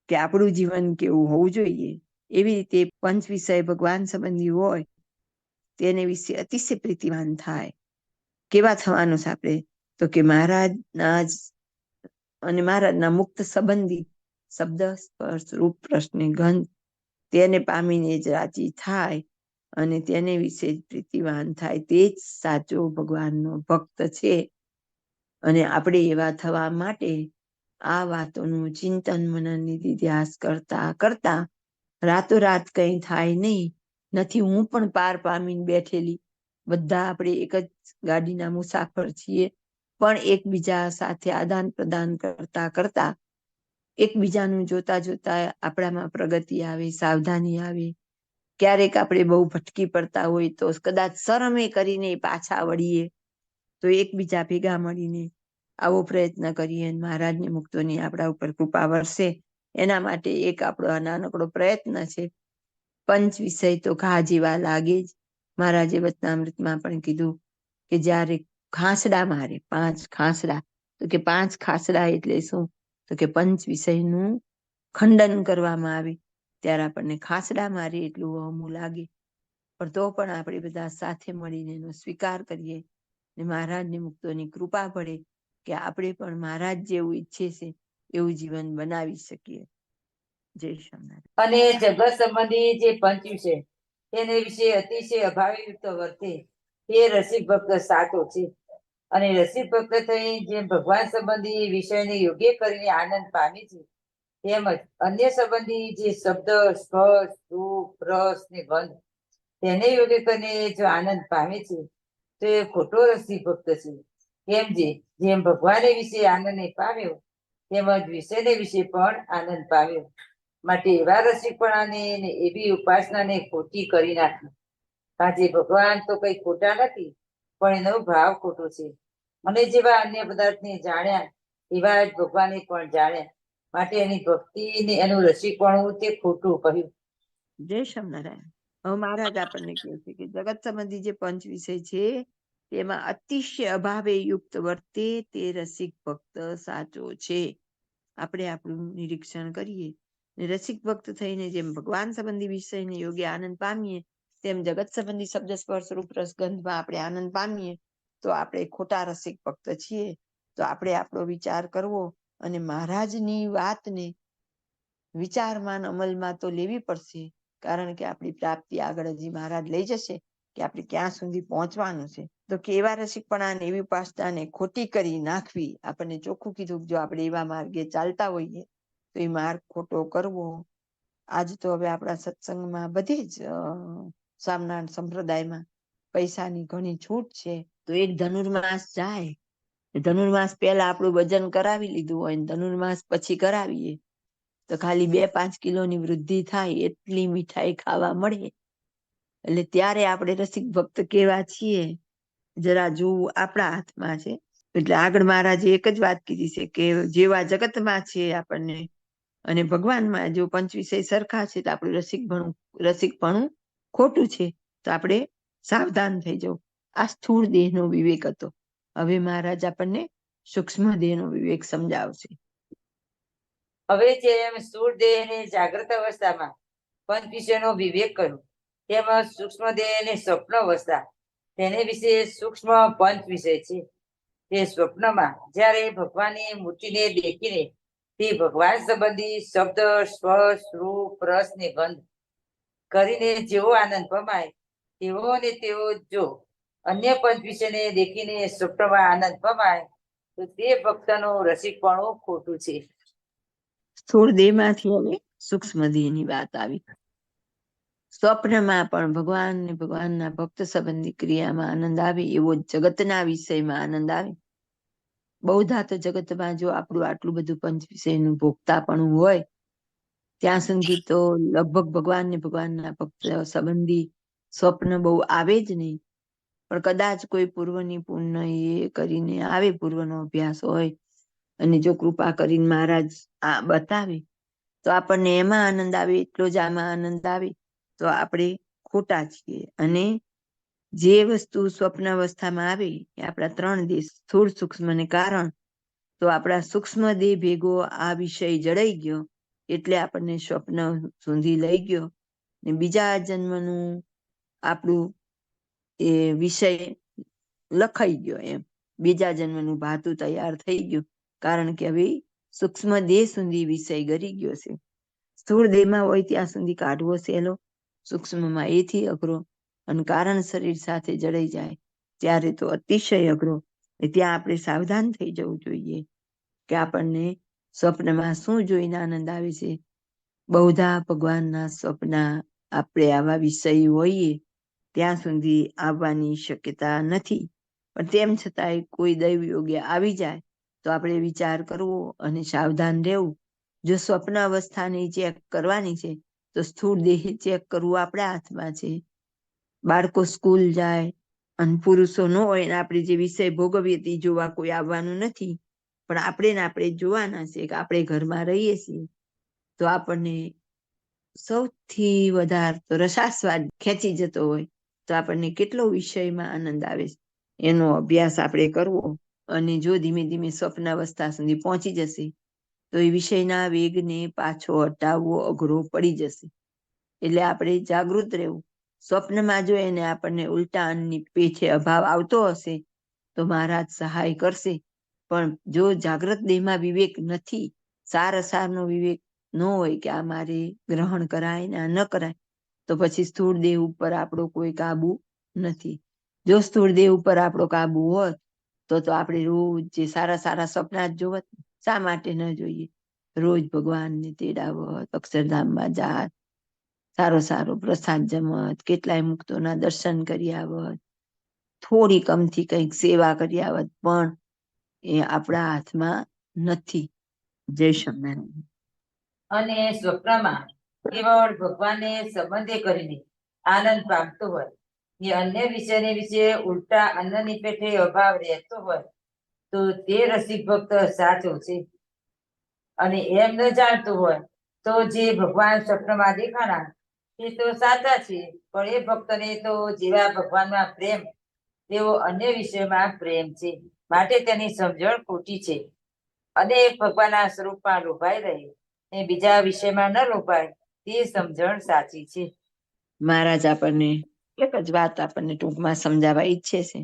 કે આપણું જીવન કેવું હોવું જોઈએ. એવી રીતે પંચ વિષય ભગવાન સંબંધી હોય તેને વિશે અતિશય પ્રીતિવાન થાય. કેવા થવાનું છે આપણે? તો કે મહારાજના અને મહારાજના મુક્ત સંબંધી શબ્દ, સ્પર્શ, રૂપ, રસ ને ગંધ તેને પામીને જ રાજી થાય અને તેને વિશે જ પ્રીતિવાન થાય. તે જ સાચો ભગવાનનો ભક્ત છે. અને આપણે એવા થવા માટે આ વાતોનું ચિંતન, મનન, નિધિધ્યાસ કરતા કરતા રાતોરાત કંઈ થાય નહીં. નથી હું પણ પાર પામીને બેઠેલી. બધા આપણે એક જ ગાડીના મુસાફર છીએ, પણ એકબીજા સાથે આદાન પ્રદાન કરતા કરતા એકબીજાનું જોતા જોતા આપણામાં પ્રગતિ આવે, સાવધાની આવે. ક્યારેક આપણે બહુ ભટકી પડતા હોય તો કદાચ શરમે કરીને પાછા વળીએ. તો એકબીજા ભેગા મળીને આવો પ્રયત્ન કરીએ. મહારાજની મુક્તોની આપણા ઉપર કૃપા વરસે એના માટે એક આપણો આ નાનકડો પ્રયત્ન છે. પંચ વિષય તો ઘા જેવા લાગે જ. મહારાજે વચનામૃતમાં પણ કીધું કે જ્યારે ખાંસડા મારે, 5 ખાંસડા, તો કે 5 ખાંસડા એટલે શું? તો કે પંચ વિષયનું ખંડન કરવામાં આવે ત્યારે આપણને ખાસડા મારી એટલું વહમું લાગે, પણ તો પણ આપણે બધા સાથે મળીને એનો સ્વીકાર કરીએ ને મહારાજની મુક્તોની કૃપા પડે કે આપણે પણ મહારાજ જેવું ઈચ્છે છે એવું જીવન બનાવી શકીએ. જય સ્વામિનારાયણ. અને જગત સંબંધી જે પંચ વિષય તેને વિશે અતિશય અભાવયુક્ત વર્તે તે રસિક ભક્ત સાચો છે. અને રસિક ભક્ત થઈ જેમ ભગવાન સંબંધી વિષયને યોગ્ય કરીને આનંદ પામે છે, તેમજ અન્ય સંબંધી જે શબ્દ, સ્પર્શ, રૂપ, રસ ને ગંધ તેને યોગ્ય કરીને જો આનંદ પામે છે તો એ ખોટો રસિક ભક્ત છે. કેમ જેમ ભગવાને વિશે આનંદ પામ્યો તેમજ વિષયને વિશે પણ આનંદ પામ્યો. માટે એવા રસિકપણાને ને એવી ઉપાસનાને ખોટી કરી નાખી. આજે ભગવાન તો કઈ ખોટા નથી, પણ એનો ભાવ ખોટો છે. અને જેવા અન્ય પદાર્થને જાણ્યા એવા જ ભગવાને પણ જાણ્યા, માટે એની ભક્તિ ને એનું રસિકપણું તે ખોટું કહ્યું. જય સ્વામિનારાયણ. હવે મહારાજ આપણને કહે છે કે જગત સંબંધી જે પંચ વિષય છે તેમાં અતિશય અભાવે યુક્ત વર્તે તે રસિક ભક્ત સાચો છે. આપણે આપણું નિરીક્ષણ કરીએ ને રસિક ભક્ત થઈને જેમ ભગવાન સંબંધી વિષયને યોગ્ય આનંદ પામીએ તેમ જગત સંબંધી શબ્દ, સ્પર્શ, રૂપ, રસ, ગંધમાં આપણે આનંદ પામીએ તો આપણે ખોટા રસિક ભક્ત છીએ. તો આપણે આપણો વિચાર કરવો અને મહારાજની વાતને વિચારમાં અમલમાં તો લેવી પડશે, કારણ કે આપણી પ્રાપ્તિ આગળ હજી મહારાજ લઈ જશે કે આપણે ક્યાં સુધી પહોંચવાનું છે. તો કેવા રસિકપણા ને એવી ઉપાસનાને ખોટી કરી નાખવી, આપણને ચોખ્ખું કીધું જો આપણે એવા માર્ગે ચાલતા હોઈએ તો એ માર્ગ ખોટો કરવો. આજ તો હવે આપણા સત્સંગમાં બધી જ સ્વામિનારાયણ સંપ્રદાયમાં પૈસાની ઘણી છૂટ છે. તો એક ધનુર્માસ જાય, ધનુર્માસ પહેલા આપણું વજન કરાવી લીધું હોય ને ધનુર્માસ પછી કરાવીએ તો ખાલી 2-5 કિલોની વૃદ્ધિ થાય એટલી મીઠાઈ ખાવા મળે. એટલે ત્યારે આપણે રસિક ભક્ત કેવા છીએ જરા જોવું આપણા હાથમાં છે. એટલે આગળ મહારાજે એક જ વાત કીધી છે કે જેવા જગતમાં છે આપણને અને ભગવાનમાં જો પંચ વિષય સરખા છે તો આપણું રસિકપણું ખોટું છે, તો આપણે સાવધાન થઈ જવું. આ સ્થૂળ દેહનો વિવેક હતો. હવે મહારાજ આપણને સૂક્ષ્મ દેહનો વિવેક સમજાવશે. હવે જેમ સ્થૂળ દેહને જાગ્રત અવસ્થામાં પંચ વિષયનો વિવેક કર્યો, તેમાં સૂક્ષ્મ દેહને સ્વપ્ન અવસ્થા તેને વિશે સૂક્ષ્મ પંચ વિષય છે. તે સ્વપ્નમાં જ્યારે ભગવાનની મૂર્તિને દેખીને તે ભગવાન સંબંધી શબ્દ, સ્પર્શ, રૂપ, રસ ને ગંધ કરીને જેવો આનંદ પમાય તેવો ને તેવો જો અન્ય પંચ વિષયને દેખીને સ્વપ્નમાં આનંદ પમાય તો તે ભક્તનું રસિકપણું ખોટું છે. સ્થૂળ દેહમાંથી હવે સૂક્ષ્મ દેહની વાત આવી. સ્વપ્નમાં પણ ભગવાન ને ભગવાનના ભક્ત સંબંધી ક્રિયામાં આનંદ આવે એવો જગતના વિષયમાં આનંદ આવે. બહુધા તો જગતમાં જો આપણું આટલું બધું પંચ વિષયનું ભોગતાપણું હોય ત્યાં સુધી તો લગભગ ભગવાન ને ભગવાનના ભક્ત સંબંધી સ્વપ્ન બહુ આવે જ નહીં. પણ કદાચ કોઈ પૂર્વની પુણ્ય એ કરીને આવે, પૂર્વનો અભ્યાસ હોય અને જો કૃપા કરીને મહારાજ આ બતાવે તો આપણને એમાં આનંદ આવે એટલો જ આમાં આનંદ આવે તો આપણે ખોટા છીએ. અને જે વસ્તુ સ્વપ્ન અવસ્થામાં આવે એ આપણા 3 દેહ સ્થૂળ, સૂક્ષ્મ ને કારણ, તો આપણા સૂક્ષ્મ દેહ ભેગો આ વિષય જડાઈ ગયો એટલે આપણને સ્વપ્ન સુધી લઈ ગયો ને બીજા જન્મનું આપણું એ વિષય લખાઈ ગયો. એમ બીજા જન્મનું ભાતું તૈયાર થઈ ગયું, કારણ કે હવે સૂક્ષ્મ દેહ સુધી વિષય ગરી ગયો છે. સ્થૂળ દેહમાં હોય ત્યાં સુધી કાઢવો સહેલો, સૂક્ષ્મમાં એથી અઘરો, અને કારણ શરીર સાથે જડાઈ જાય ત્યારે તો અતિશય અઘરો. ત્યાં આપણે સાવધાન થઈ જવું જોઈએ કે આપણને સ્વપ્નમાં શું જોઈને આનંદ આવે છે. બહુધા ભગવાનના સ્વપ્ન આપણે આવા વિષય હોઈએ ત્યાં સુધી આવવાની શક્યતા નથી, પણ તેમ છતાંય કોઈ દૈવ યોગ્ય આવી જાય તો આપણે વિચાર કરવો અને સાવધાન રહેવું. જો સ્વપ્ન અવસ્થાને ચેક કરવાની છે તો સ્થૂળ દેહ ચેક કરવું આપણા હાથમાં છે. બાળકો સ્કૂલ જાય અને પુરુષો ન હોય ને આપણે જે વિષય ભોગવીએ તે જોવા કોઈ આવવાનું નથી, પણ આપણે જોવાના છે કે આપણે ઘરમાં રહીએ છીએ તો આપણને સૌથી વધારે તો રસાસ્વાદ ખેંચી જતો હોય તો આપણને કેટલો વિષયમાં આનંદ આવે છે એનો અભ્યાસ આપણે કરવો. અને જો ધીમે ધીમે સ્વપ્ન અવસ્થા સુધી પહોંચી જશે તો એ વિષયના વેગને પાછો હટાવવો અઘરો પડી જશે. એટલે આપણે જાગૃત રહેવું. સ્વપ્નમાં જો એને આપણને ઉલટા અન્નની પેઠે અભાવ આવતો હશે તો મહારાજ સહાય કરશે. પણ જો જાગ્રત દેહમાં વિવેક નથી, સાર અસારનો વિવેક ન હોય કે આ મારે ગ્રહણ કરાય ને આ ન કરાય, તો પછી સ્થૂળ દેહ ઉપર આપણો કોઈ કાબુ નથી. જો સ્થૂળ દેહ ઉપર આપણો કાબુ હોત તો આપણે રોજ જે સારા સારા સપના જ જોવત. શા માટે ન જોઈએ? રોજ ભગવાનને તેડાવત, અક્ષરધામમાં જાત, સારો સારો પ્રસાદ જમત, કેટલાય મુક્તોના દર્શન કરી આવત, થોડી કમથી કંઈક સેવા કરી આવત, પણ એ આપણા હાથમાં નથી. જય સ્વામિનારાયણ. અને સ્વપ્નમાં કેવળ ભગવાનને સંબંધે કરીને આનંદ પામતો હોય, એ અન્ય વિષયને વિશે ઉલટા અન્નની પેઠે અભાવ રહેતો હોય, તો તે રસિક ભક્ત સાચો છે. અને એમ ન જાણતું હોય તો જે ભગવાન સ્વપ્નમાં દેખાણા એ તો સાચા છે, પણ એ ભક્તને તો જેવા ભગવાનમાં પ્રેમ તેવો અન્ય વિષયમાં પ્રેમ છે, માટે તેની સમજણ ખોટી છે. અને ભગવાનના સ્વરૂપમાં લોભાઈ રહી ને બીજા વિષયમાં ન લોભાય, તે સમજણ સાચી છે. મહારાજ આપણને એક જ વાત આપણને ટૂંકમાં સમજાવવા ઈચ્છે છે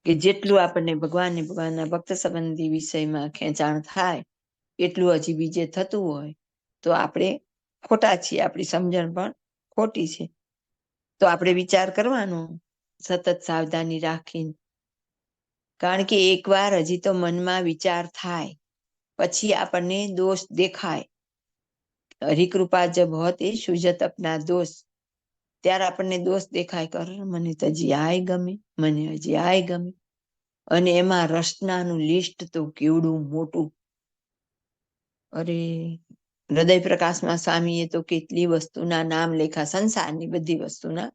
કે જેટલું આપણને ભગવાનના ભક્ત સંબંધી વિષયમાં ખેંચાણ થાય એટલું હજી બીજે થતું હોય તો આપણે ખોટા છીએ, આપણી સમજણ પણ ખોટી છે. તો આપણે વિચાર કરવાનો સતત સાવધાની રાખીને. કારણ કે એકવાર હજી તો મનમાં વિચાર થાય પછી આપણને દોષ દેખાય. હરિકૃપા જબ હોતી સુજત અપના દોષ, ત્યારે આપણને દોષ દેખાય કર મને તો હજી આય ગમે, મને હજી આય ગમે. અને એમાં રચનાનું લિસ્ટ તો કેવડું મોટું. અરે હૃદય પ્રકાશમાં સ્વામીએ તો કેટલી વસ્તુના નામ લેખા, સંસારની બધી વસ્તુના.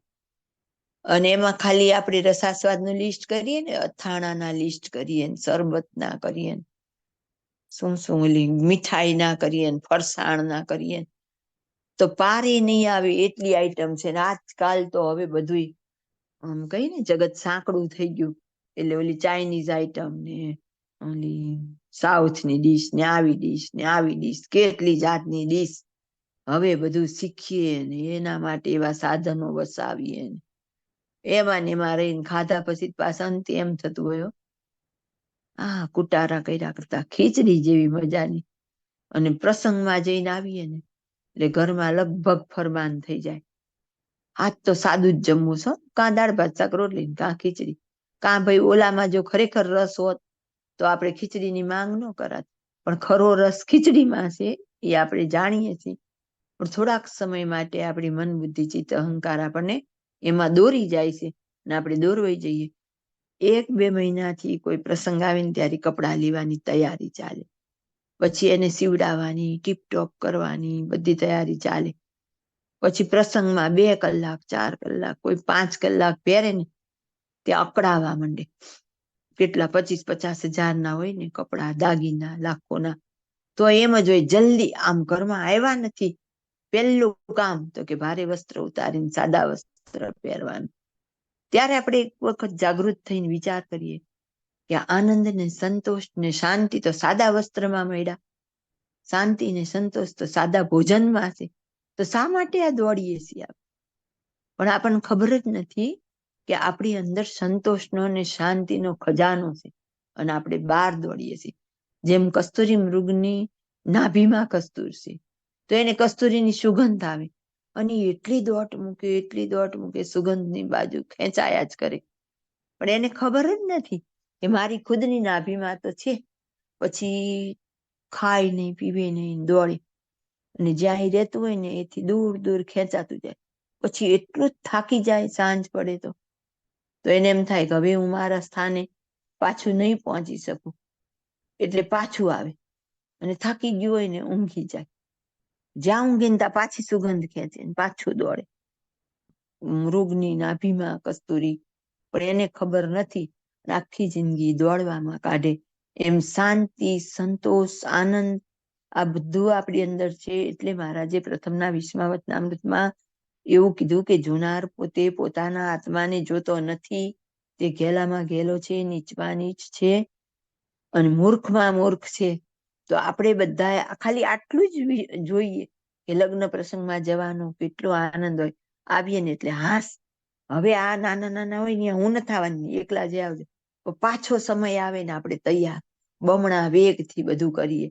અને એમાં ખાલી આપણે રસાસ્વાદનું લિસ્ટ કરીએ ને, અથાણાના લિસ્ટ કરીએ, શરબતના કરીએ, શું ઓલી મીઠાઈ ના કરીએ, ફરસાણ ના કરીએ, તો પારે નહીં આવે એટલી આઈટમ છે. આજકાલ તો હવે બધું આમ કઈ ને જગત સાંકડું થઈ ગયું. એટલે ઓલી ચાઇનીઝ આઈટમ ને ઓલી સાઉથની ડીશ ને આવી ડીશ ને આવી ડીશ, કેટલી જાતની ડીશ. હવે બધું શીખીએ ને એના માટે એવા સાધનો વસાવીએ, એમાં ને એમાં રહીને ખાધા પછી પાછા અંતે એમ થતું હોય કુટારા કર્યા કરતા ખીચડી જેવી મજાની. અને પ્રસંગમાં જઈને આવીએ ને એટલે ઘરમાં લગભગ ફરમાન થઈ જાય, આજ તો સાદું જ જમવું છે, કાં દાળ ભાત શાક રોટલી, કાં ખીચડી. કાં ભાઈ ઓલામાં જો ખરેખર રસ હોત તો આપણે ખીચડીની માંગ ન કરાત, પણ ખરો રસ ખીચડીમાં છે એ આપણે જાણીએ છીએ. પણ થોડાક સમય માટે આપણી મન બુદ્ધિ ચિત્ત અહંકાર આપણને એમાં દોરી જાય છે અને આપણે દોરવાઈ જઈએ. 1-2 મહિનાથી કોઈ પ્રસંગ આવે ને ત્યારે કપડાં લેવાની તૈયારી ચાલે, પછી એને સીવડાવવાની, ટીપટોપ કરવાની બધી તૈયારી ચાલે. પછી પ્રસંગમાં 2 કલાક 4 કલાક કોઈ 5 કલાક પહેરે ને તે અકળાવા માંડે. કેટલા 25-50 હજારના હોય ને કપડા, દાગીના લાખોના. તો એમ જ હોય જલ્દી આમ ઘરમાં આવ્યા નથી, પહેલું કામ તો કે ભારે વસ્ત્ર ઉતારીને સાદા વસ્ત્ર પહેરવાનું. ત્યારે આપણે એક વખત જાગૃત થઈને વિચાર કરીએ કે આનંદ ને સંતોષ ને શાંતિ તો સાદા વસ્ત્રમાં મળ્યા, શાંતિ ને સંતોષ તો સાદા ભોજનમાં છે. તો શા માટે આ દોડીએ છીએ? પણ આપણને ખબર જ નથી કે આપણી અંદર સંતોષનો અને શાંતિનો ખજાનો છે અને આપણે બહાર દોડીએ છીએ. જેમ કસ્તુરી મૃગની નાભીમાં કસ્તુર છે તો એને કસ્તુરીની સુગંધ આવે અને એટલી દોટ મૂકે સુગંધની બાજુ ખેંચાયા જ કરે. પણ એને ખબર જ નથી કે મારી ખુદની નાભીમાં તો છે. પછી ખાય નહીં, પીવે નહીં, દોડે અને જ્યાં રહેતું હોય ને એથી દૂર દૂર ખેંચાતું જાય. પછી એટલું જ થાકી જાય સાંજ પડે તો એને એમ થાય કે હવે હું મારા સ્થાને પાછું નહીં પહોંચી શકું, એટલે પાછું આવે અને થાકી ગયું હોય ને ઊંઘી જાય. જ્યાં ઊંઘે ને ત્યાં પાછી સુગંધ ખેંચે ને પાછું દોડે. મૃગની નાભીમાં કસ્તુરી, પણ એને ખબર નથી, આખી જિંદગી દોડવામાં કાઢે. એમ શાંતિ, સંતોષ, આનંદ આ બધું આપણી અંદર છે. એટલે મહારાજે પ્રથમના 20મા વચનામૃતમાં એવું કીધું કે જોનાર પોતે પોતાના આત્માને જોતો નથી, તે ઘેલામાં ઘેલો છે, નીચમાં નીચ છે અને મૂર્ખમાં મૂર્ખ છે. તો તો આપણે બધા ખાલી આટલું જ જોઈએ કે લગ્ન પ્રસંગમાં જવાનો કેટલો આનંદ હોય, આવીએ ને એટલે હાસ, હવે આ નાના નાના હોય ને હું નથી આવવાની, એકલા જે આવજે. પાછો સમય આવે ને આપણે તૈયાર બમણા વેગથી બધું કરીએ,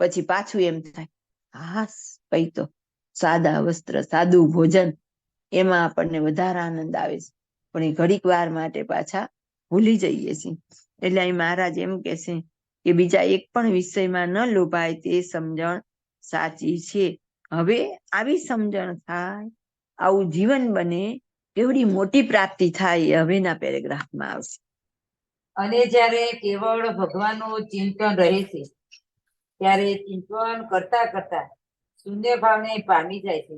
પછી પાછું એમ થાય હાસ કઈ તો સાદા વસ્ત્ર સાદું ભોજન, એમાં આપણને વધારે આનંદ આવે છે, પણ એ ઘડીક વાર માટે પાછા ભૂલી જઈએ છીએ. એટલે અહીં મહારાજ એમ કે છે કે બીજા એક પણ વિષયમાં ન લોભાય તે સમજણ સાચી છે. હવે આવી સમજણ થાય, આવું જીવન બને, એવડી મોટી પ્રાપ્તિ થાય એ હવેના પેરેગ્રાફમાં આવશે. અને જ્યારે કેવળ ભગવાનનું ચિંતન રહે છે, ત્યારે ચિંતન કરતા કરતા શૂન્ય ભાવને પામી જાય છે,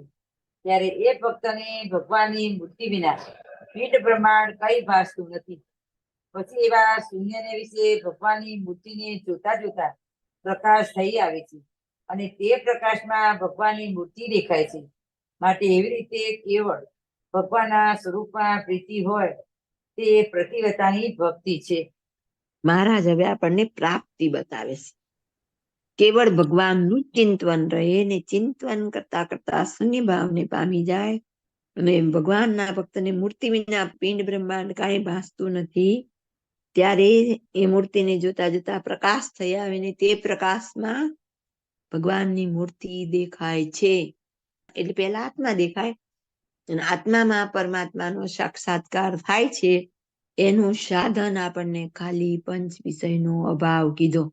ત્યારે એ ભક્તને ભગવાનની મૂર્તિ વિના પીઠ બ્રહ્માંડ કઈ ભાસતું નથી. પછી એવા શૂન્યને વિશે ભગવાનની મૂર્તિને જોતા જોતા પ્રકાશ થઈ આવે છે, અને તે પ્રકાશમાં ભગવાનની મૂર્તિ દેખાય છે. માટે એવી રીતે કેવળ ભગવાનના સ્વરૂપમાં પ્રીતિ હોય તે પ્રતિવતાની ભક્તિ છે. મહારાજ હવે આપણને પ્રાપ્તિ બતાવે છે. કેવળ ભગવાનનું ચિંતન રહે ને ચિંતન કરતા કરતા શૂન્ય ભાવને પામી જાય, અને ભગવાનના ભક્તને મૂર્તિ વિના પિંડ બ્રહ્માંડ કાંઈ ભાસતું નથી, ત્યારે એ મૂર્તિને જોતા જોતા પ્રકાશ થઈ આવે ને તે પ્રકાશમાં ભગવાનની મૂર્તિ દેખાય છે. એટલે પહેલા આત્મા દેખાય, અને આત્મામાં પરમાત્માનો સાક્ષાત્કાર થાય છે. એનું સાધન આપણને ખાલી પંચ વિષયનો અભાવ કીધો.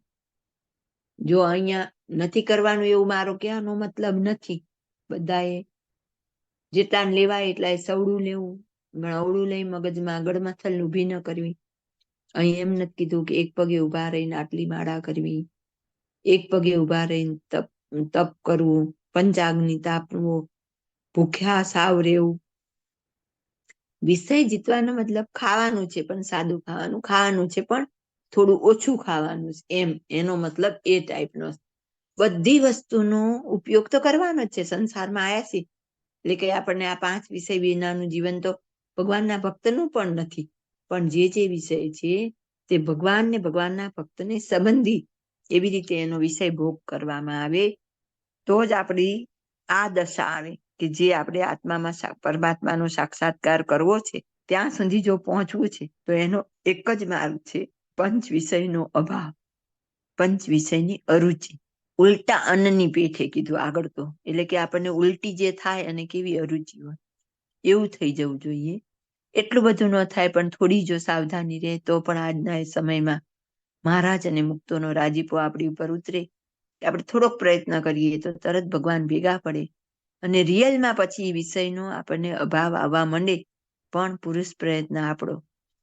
જો અહીંયા નથી કરવાનું એવું મારો કહેવાનો મતલબ નથી. બધાએ જેટલા લેવાય એટલા સવડું લેવું, અવળું લઈ મગજમાં ગળમથલ ઊભી ન કરવી. અહીં એમ નથી કીધું કે એક પગે ઉભા રહીને આટલી માળા કરવી, એક પગે ઉભા રહીને તપ કરવું, પંચાગ્નિ તાપવો, ભૂખ્યા સાવ રહેવું. વિષય જીતવાનો મતલબ ખાવાનું છે, પણ સાદું ખાવાનું છે, પણ થોડું ઓછું ખાવાનું છે, એમ એનો મતલબ એ ટાઈપનો. બધી વસ્તુનો ઉપયોગ તો કરવાનો જ છે, સંસારમાં આવ્યા છે એટલે કે આપણને આ પાંચ વિષય વિનાનું જીવન તો ભગવાનના ભક્તનું પણ નથી. પણ જે વિષય છે તે ભગવાન ને ભગવાનના ભક્તને સંબંધી એવી રીતે એનો વિષય ભોગ કરવામાં આવે, તો જ આપણી આ દશા આવે કે જે આપણે આત્મામાં પરમાત્માનો સાક્ષાત્કાર કરવો છે, ત્યાં સુધી જો પહોંચવું છે તો એનો એક જ માર્ગ છે, પંચ વિષયનો અભાવ, પંચ વિષયની અરુચિ. ઉલટા અન્નની પેઠે કીધું આગળ તો, એટલે કે આપણને ઉલટી જે થાય અને કેવી અરુચિ હોય એવું થઈ જવું જોઈએ. એટલું બધું ન થાય, પણ થોડી જો સાવધાની રહે તો પણ આજના સમયમાં મહારાજ અને મુક્તોનો રાજીપો આપણી ઉપર ઉતરે. આપણે થોડોક પ્રયત્ન કરીએ તો તરત ભગવાન ભેગા પડે, અને રિયલમાં પછી વિષયનો આપણને અભાવ આવવા માંડે. પણ પુરુષ પ્રયત્ન આપણો,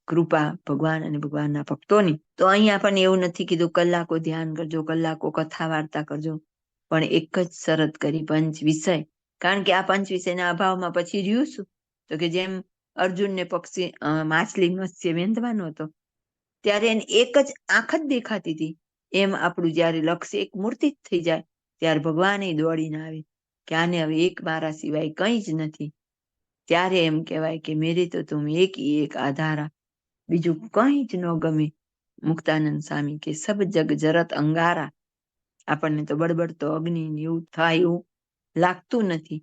કૃપા ભગવાન અને ભગવાનના ભક્તોની. તો અહીં આપણને એવું નથી કીધું કલાકો ધ્યાન કરજો, કલાકો કથા વાર્તા કરજો, પણ એક જ શરત કરી, પંચ વિષય. કારણ કે આ પંચ વિષયના અભાવમાં પછી રહ્યું શું? તો કે જેમ અર્જુનને પક્ષી માછલી મત્સ્ય વેંધવાનો હતો, ત્યારે એને એક જ આંખ જ દેખાતી હતી. એમ આપણું જયારે લક્ષ્ય એક મૂર્તિ જ થઈ જાય, ત્યારે ભગવાન દોડીને આવે કે આને હવે એક મારા સિવાય કંઈ જ નથી. ત્યારે એમ કહેવાય કે મેરે તો તુમ એક આધારા, બીજું કંઈ જ ન ગમે. મુક્તાનંદ સ્વામી કે સબ જગ જરત અંગારા. આપણને તો બળબડતો અગ્નિ એવું થાય એવું લાગતું નથી,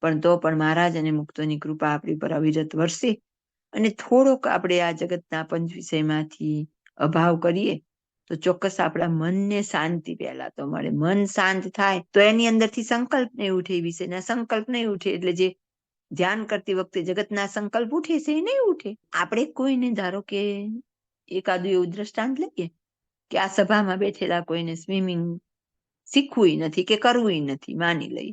પણ તો પણ મહારાજ અને મુક્તોની કૃપા આપણી પર અવિરત વરસે, અને થોડોક આપણે આ જગતના પંચ વિષયમાંથી અભાવ કરીએ તો ચોક્કસ આપણા મનને શાંતિ પહેલા તો મળે. મન શાંત થાય તો એની અંદરથી સંકલ્પ નહીં ઉઠે, વિષયના સંકલ્પ નહીં ઉઠે, એટલે જે ધ્યાન કરતી વખતે જગતના સંકલ્પ ઉઠે છે એ નહીં ઉઠે. આપણે કોઈને ધારો કે એકાદું એવું દ્રષ્ટાંત લઈએ કે આ સભામાં બેઠેલા કોઈને સ્વિમિંગ શીખવું નથી કે કરવું નથી, માની લઈ,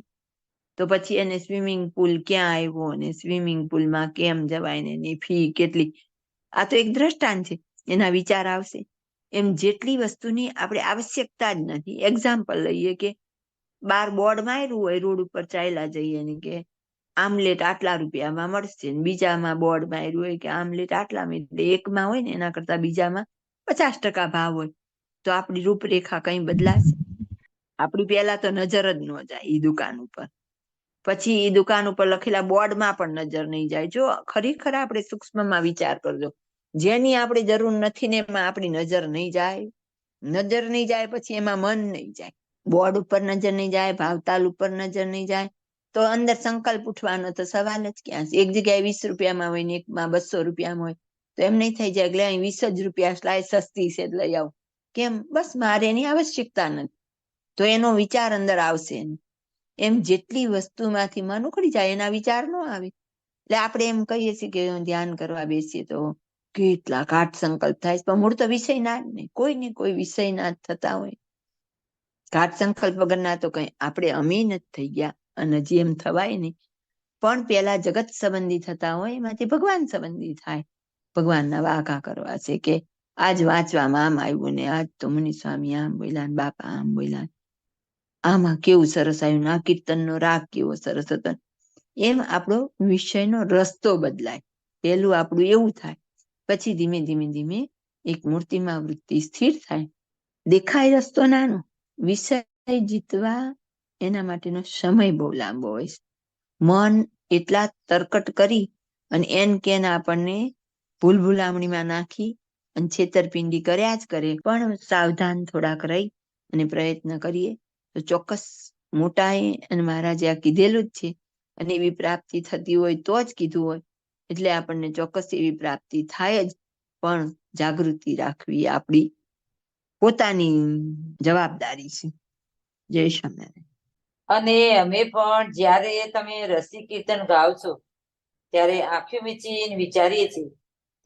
તો પછી એને સ્વિમિંગ પુલ ક્યાં આવ્યો અને સ્વિમિંગ પુલમાં કેમ જવાય ને એની ફી કેટલી, આ તો એક દ્રષ્ટાંત છે, એના વિચાર આવશે. એમ જેટલી વસ્તુની આપણે આવશ્યકતા જ નથી. એક્ઝામ્પલ લઈએ કે બાર બોર્ડ માર્યું હોય, રોડ ઉપર ચાલ્યા જઈએ ને કે આમલેટ આટલા રૂપિયામાં મળશે, બીજામાં બોર્ડ માર્યું હોય કે આમલેટ આટલામાં, એટલે એકમાં હોય ને એના કરતા બીજામાં 50% ભાવ હોય, તો આપણી રૂપરેખા કઈ બદલાશે? આપણી પહેલા તો નજર જ ન જાય એ દુકાન ઉપર, પછી એ દુકાન ઉપર લખેલા બોર્ડમાં પણ નજર નહીં જાય. જો ખરેખર આપણે સૂક્ષ્મમાં વિચાર કરજો, જેની આપણે જરૂર નથી ને એમાં આપણી નજર નહીં જાય. નજર નહીં જાય પછી એમાં મન નહીં જાય. બોર્ડ ઉપર નજર નહીં જાય, ભાવતાલ ઉપર નજર નહીં જાય, તો અંદર સંકલ્પ ઉઠવાનો તો સવાલ જ ક્યાં છે? એક જગ્યાએ 20 રૂપિયામાં હોય ને એકમાં 200 રૂપિયામાં હોય, તો એમ નહીં થઈ જાય એટલે અહીં 20 જ રૂપિયા લાય, સસ્તી છે લઈ આવું. કેમ? બસ મારે એની આવશ્યકતા નથી, તો એનો વિચાર અંદર આવશે. એમ જેટલી વસ્તુમાંથી મન ઉખડી જાય એના વિચાર ન આવે. એટલે આપણે એમ કહીએ છીએ કે ધ્યાન કરવા બેસીએ તો કેટલા ઘાટ સંકલ્પ થાય, પણ મૂળ તો વિષયના જ નહીં, કોઈ ને કોઈ વિષયના જ થતા હોય. ઘાટ સંકલ્પ વગરના તો કઈ આપણે અમી નથી થઈ ગયા, અને હજી એમ થવાય નહીં. પણ પેલા જગત સંબંધી થતા હોય એમાંથી ભગવાન સંબંધી થાય. ભગવાનના વાઘા કરવા છે કે આજ વાંચવામાં આમ આવ્યું ને આજ તો મુનિ સ્વામી આમ બોલ્યા, બાપા આમ બોલ્યા, આમાં કેવું સરસ આવ્યું, આ કીર્તનનો રાગ કેવો સરસ હતો. એમ આપણો વિષયનો રસ્તો બદલાય. પેલું આપણું એવું થાય, પછી ધીમે ધીમે ધીમે એક મૂર્તિમાં વૃત્તિ સ્થિર થાય. દેખાય રસ્તો નાનો, વિષય જીતવા એના માટેનો સમય બહુ લાંબો હોય છે. મન એટલા તરકટ કરી અને એન કેન આપણને ભૂલભુલામણીમાં નાખી અને છેતરપિંડી કર્યા જ કરે. પણ સાવધાન થોડાક રહી અને પ્રયત્ન કરીએ તો ચોક્કસ મોટાએ અને મહારાજે આ કીધેલું જ છે, અને એવી પ્રાપ્તિ થતી હોય તો જ કીધું હોય, એટલે આપણને ચોક્કસ એવી પ્રાપ્તિ થાય જ. પણ જાગૃતિ રાખવી આપણી પોતાની જવાબદારી છે. જય સ્વામિનારાયણ. અને અમે પણ જ્યારે તમે રસી કીર્તન ગાવ છો ત્યારે આંખો મીચીને વિચારીએ છીએ,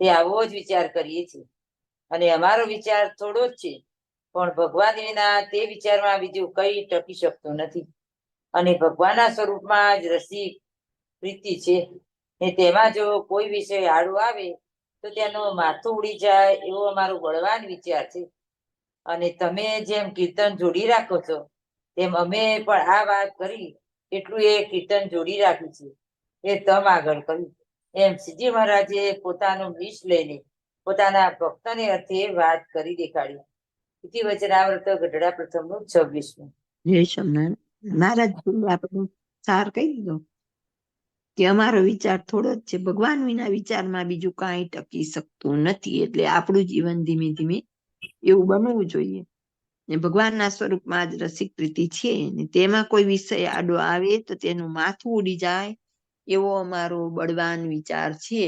તે આવો જ વિચાર કરીએ છીએ. અને અમારો વિચાર થોડો જ છે, પણ ભગવાન વિના તે વિચારમાં બીજું કઈ ટકી શકતું નથી. અને ભગવાનના સ્વરૂપમાં જ રસિક પ્રીતિ છે, ને તેમાં જો કોઈ વિષય આડો આવે તો તેનું માથું ઉડી જાય એવો અમારો બળવાન વિચાર છે. અને તમે જેમ કીર્તન જોડી રાખો છો તેમ અમે પણ આ વાત કરી એટલું એ કીર્તન જોડી રાખ્યું છે. એ તમ આગળ કહ્યું એમ શ્રીજી મહારાજે પોતાનું વિષ લઈને પોતાના ભક્તને અર્થે વાત કરી દેખાડી. ઇતિ વચનામૃત ગઢડા પ્રથમનું 26મું. જય સ્વામિનારાયણ. મહારાજ આપણે સાર કહી દીધો કે અમારો વિચાર થોડો જ છે, ભગવાન વિના વિચારમાં બીજું કાંઈ ટકી શકતું નથી. એટલે આપણું જીવન ધીમે ધીમે એવું બનવું જોઈએ. ને ભગવાનના સ્વરૂપમાં જ રસિક પ્રીતિ છે, ને તેમાં કોઈ વિષય આડો આવે તો તેનું માથું ઉડી જાય એવો અમારો બળવાન વિચાર છે.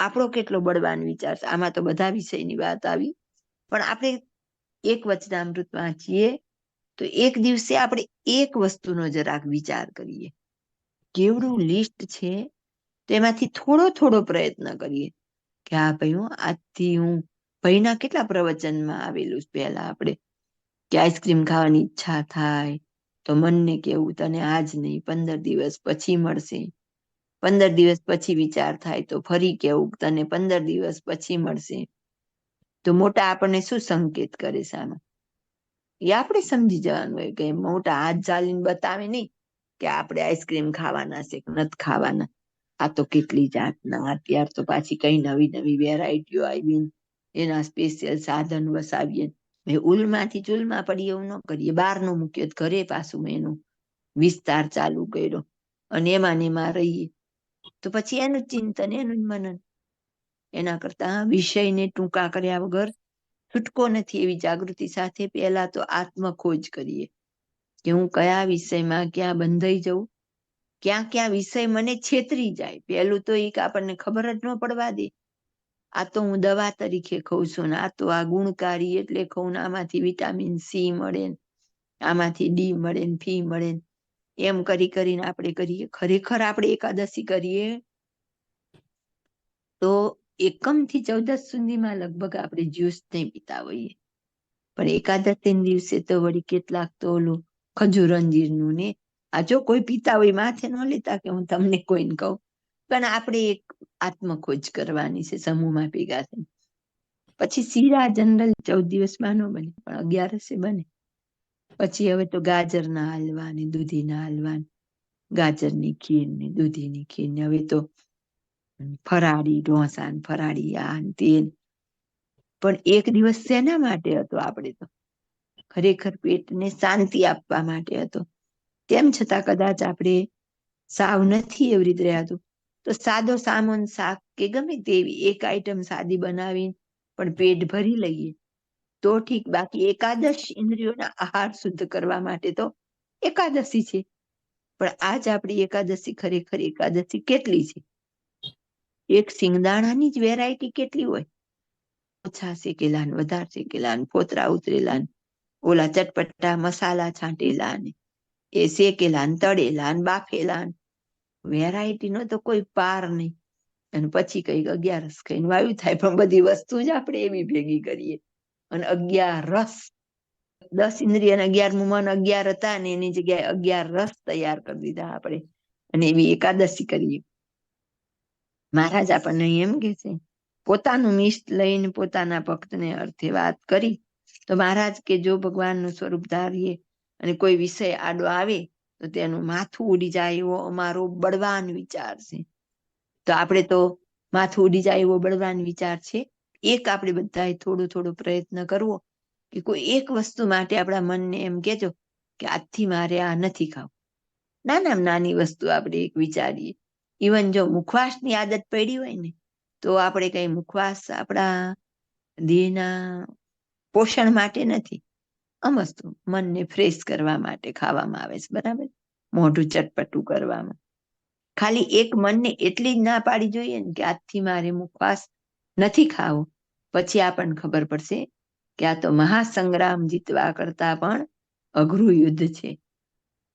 આપણો કેટલો બળવાન વિચાર છે! આમાં તો બધા વિષયની વાત આવી, પણ આપણે એક વચનામૃત વાંચીએ તો એક દિવસે આપણે એક વસ્તુનો જરાક વિચાર કરીએ. કેવડું લિસ્ટ છે, તેમાંથી થોડો થોડો પ્રયત્ન કરીએ કે હા ભાઈ આજથી હું ભાઈના કેટલા પ્રવચનમાં આવેલું પહેલા આપણે કે આઈસ્ક્રીમ ખાવાની ઈચ્છા થાય તો મનને કેવું તને આજ નહીં 15 દિવસ પછી મળશે. 15 દિવસ પછી વિચાર થાય તો ફરી કેવું તને 15 દિવસ પછી મળશે. તો મોટા આપણને શું સંકેત કરે છે આમાં? એ આપણે સમજી જવાનું હોય કે મોટા હાથ ચાલીને બતાવે નહીં કે આપણે આઈસ્ક્રીમ ખાવાના છે કે નથી ખાવાના. આ તો કેટલી જાતના અત્યાર તો પાછી કઈ નવી નવી વેરાયટીઓ આવી, એના સ્પેશિયલ સાધન વસાવીએ. ઉલમાંથી ચૂલમાં પડી એવું ન કરીએ, બહારનું મૂક્યો ઘરે પાછું એનો વિસ્તાર ચાલુ કર્યો અને એમાં રહીએ તો પછી એનું ચિંતન એનું મનન. એના કરતા વિષયને ટૂંકા કર્યા વગર છૂટકો નથી એવી જાગૃતિ સાથે પહેલા તો આત્મખોજ કરીએ કે હું કયા વિષયમાં ક્યાં બંધાઈ જઉં, ક્યાં ક્યાં વિષય મને છેતરી જાય. પહેલું તો એક આપણને ખબર જ ન પડવા દે. આ તો હું દવા તરીકે ખાઉં છું ને આ તો આ ગુણકારી એટલે ખાઉં ને આમાંથી વિટામિન સી મળે, આમાંથી ડી મળે, ફી મળે, એમ કરી કરીને આપણે કરીએ. ખરેખર આપણે એકાદશી કરીએ તો 1 થી 14 સુધીમાં લગભગ આપણે જ્યુસ નહીં પીતા હોઈએ, પણ એકાદશી દિવસે તો વળી કેટલાક તો ઓલું ખજૂર અંજીરનું ને આ જો કોઈ પીતા હોય માથે ન લેતા કે હું તમને કોઈને કહું, પણ આપણે એક આત્મખોજ કરવાની છે સમૂહમાં ભેગા થઈ. પછી શીરા જનરલ 14 દિવસમાં ન બને પણ 11 બને. પછી હવે તો ગાજરના હલવા ને દૂધીના હલવા, ગાજરની ખીર ને દૂધીની ખીર ને હવે તો ફરાળી ઢોસા ને ફરાળી આ ને તે. પણ એક દિવસ શેના માટે હતો? આપણે તો ખરેખર પેટને શાંતિ આપવા માટે હતો. તેમ છતાં કદાચ આપણે સાવ નથી એવી રીતે રહેતું તો સાદો સામાન શાક કે ગમે તેવી એક આઈટમ સાદી બનાવી પણ પેટ ભરી લઈએ તો ઠીક, બાકી એકાદશ ઇન્દ્રિયોના આહાર શુદ્ધ કરવા માટે તો એકાદશી છે. પણ આજ આપણી એકાદશી ખરેખર એકાદશી કેટલી છે? એક સિંગદાણાની જ વેરાયટી કેટલી હોય? ઓછા શેકેલા ને વધારે શેકેલા ને ફોતરા ઉતરેલા ને ઓલા ચટપટા મસાલા છાંટેલા ને એ શેકેલા ને તળેલા ને બાફેલા ને વેરાયટી નો તો કોઈ પાર નહીં. અને પછી કઈક 11 કહીને વાયુ થાય, પણ બધી વસ્તુ જ આપણે એવી ભેગી કરીએ. અને 11 10 ઇન્દ્રિય 11મું મન 11 હતા ને એની જગ્યાએ 11 તૈયાર કરી દીધા આપણે, અને એવી એકાદશી કરીએ. મહારાજ આપણને એમ કે છે, પોતાનું મિષ્ટ લઈને પોતાના ભક્તને અર્થે વાત કરી તો મહારાજ કે જો ભગવાનનું સ્વરૂપ ધારીએ અને કોઈ વિષય આડો આવે તો તેનું માથું ઉડી જાય એવો અમારો બળવાન વિચાર છે. તો આપણે તો માથું ઉડી જાય એવો બળવાન વિચાર છે. એક આપણે બધાએ થોડો પ્રયત્ન કરવો કે કોઈ એક વસ્તુ માટે આપણા મનને એમ કેજો કે આજથી મારે આ નથી ખાવું. નાની વસ્તુ આપણે એક વિચારીએ. ઇવન જો મુખવાસની આદત પડી હોય ને તો આપણે કઈ મુખવાસ આપણા દેહના પોષણ માટે નથી, અમસ્તુ મનને ફ્રેશ કરવા માટે ખાવામાં આવે છે, બરાબર? મોઢું ચટપટું કરવામાં. ખાલી એક મનને એટલી જ ના પાડી જોઈએ ને કે આજથી મારે મુખવાસ નથી ખાવો. પછી આપણને ખબર પડશે કે આ તો મહાસંગ્રામ જીતવા કરતા પણ અઘરું યુદ્ધ છે.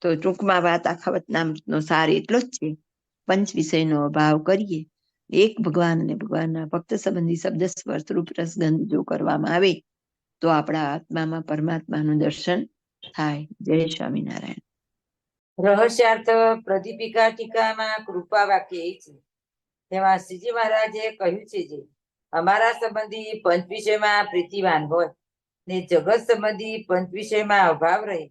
તો ટૂંકમાં વાત આખા વતનામૃતનો સાર એટલો જ છે, પંચ વિષયનો અભાવ કરીએ, એક ભગવાન અને ભગવાનના ભક્ત સંબંધી શબ્દ સ્પર્શ રૂપ રસગંધ જો કરવામાં આવે તો આપણા આત્મામાં પરમાત્માનું દર્શન થાય. જય સ્વામિનારાયણ. રહસ્યાર્થ પ્રદીપિકા ટીકામાં કૃપા વાક્ય એ છે, તેમાં શ્રીજી મહારાજે કહ્યું છે, જે અમારા સંબંધી પંચ વિષયમાં પ્રીતિવાન હોય ને જગત સંબંધી પંચ વિષયમાં અભાવ રહે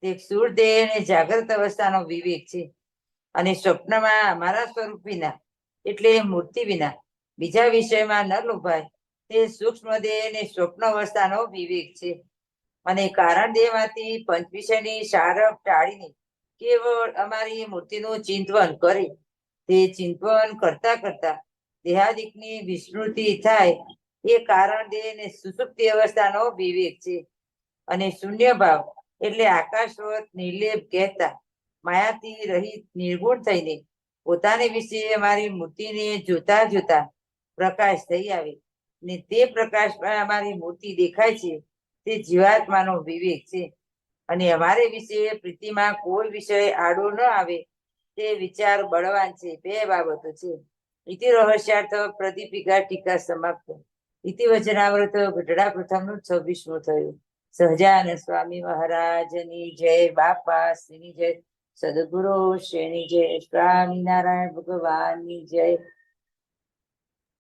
તે સ્થૂળ દેહ અને જાગ્રત અવસ્થાનો વિવેક છે. અને સ્વપ્નમાં અમારા સ્વરૂપ વિના એટલે મૂર્તિ વિના બીજા વિષયમાં ન લોભાય તે સૂક્ષ્મ દેહ અને સ્વપ્ન અવસ્થાનો વિવેક છે. અને કારણ દેહમાંથી પંચ વિષયની સારપ ટાળીને કેવળ અમારી મૂર્તિનું ચિંતન કરે. તે ચિંતન કરતા કરતા દેહાદિકની વિસ્મૃતિ થાય એ કારણ દેહ અને સુષુપ્તિ અવસ્થાનો વિવેક છે. અને શૂન્ય ભાવ એટલે આકાશવત નિર્લેપ કહેતા માયાથી રહિત નિર્ગુણ થઈને પોતાને વિશે અમારી મૂર્તિને જોતા જોતા પ્રકાશ થઈ આવે ને તે પ્રકાશમાં અમારી મૂર્તિ દેખાય છે. તે જીવાત્માનો વિવેક છે. અને અમારે વિશે પ્રીતિમાં કોઈ વિષય આડો ન આવે તે વિચાર બળવાન છે. બે બાબતો છે. ઇતિ રહસ્યાર્થ પ્રદીપિકા ટીકા સમાપ્ત. ઇતિ વચનામૃત ગઢડા પ્રથમનું 26મું થયું. સહજાનંદ સ્વામી મહારાજની જય. બાપા શ્રીની જય. સદગુરુ શ્રેણી જય. સ્વામિનારાયણ ભગવાનની જય.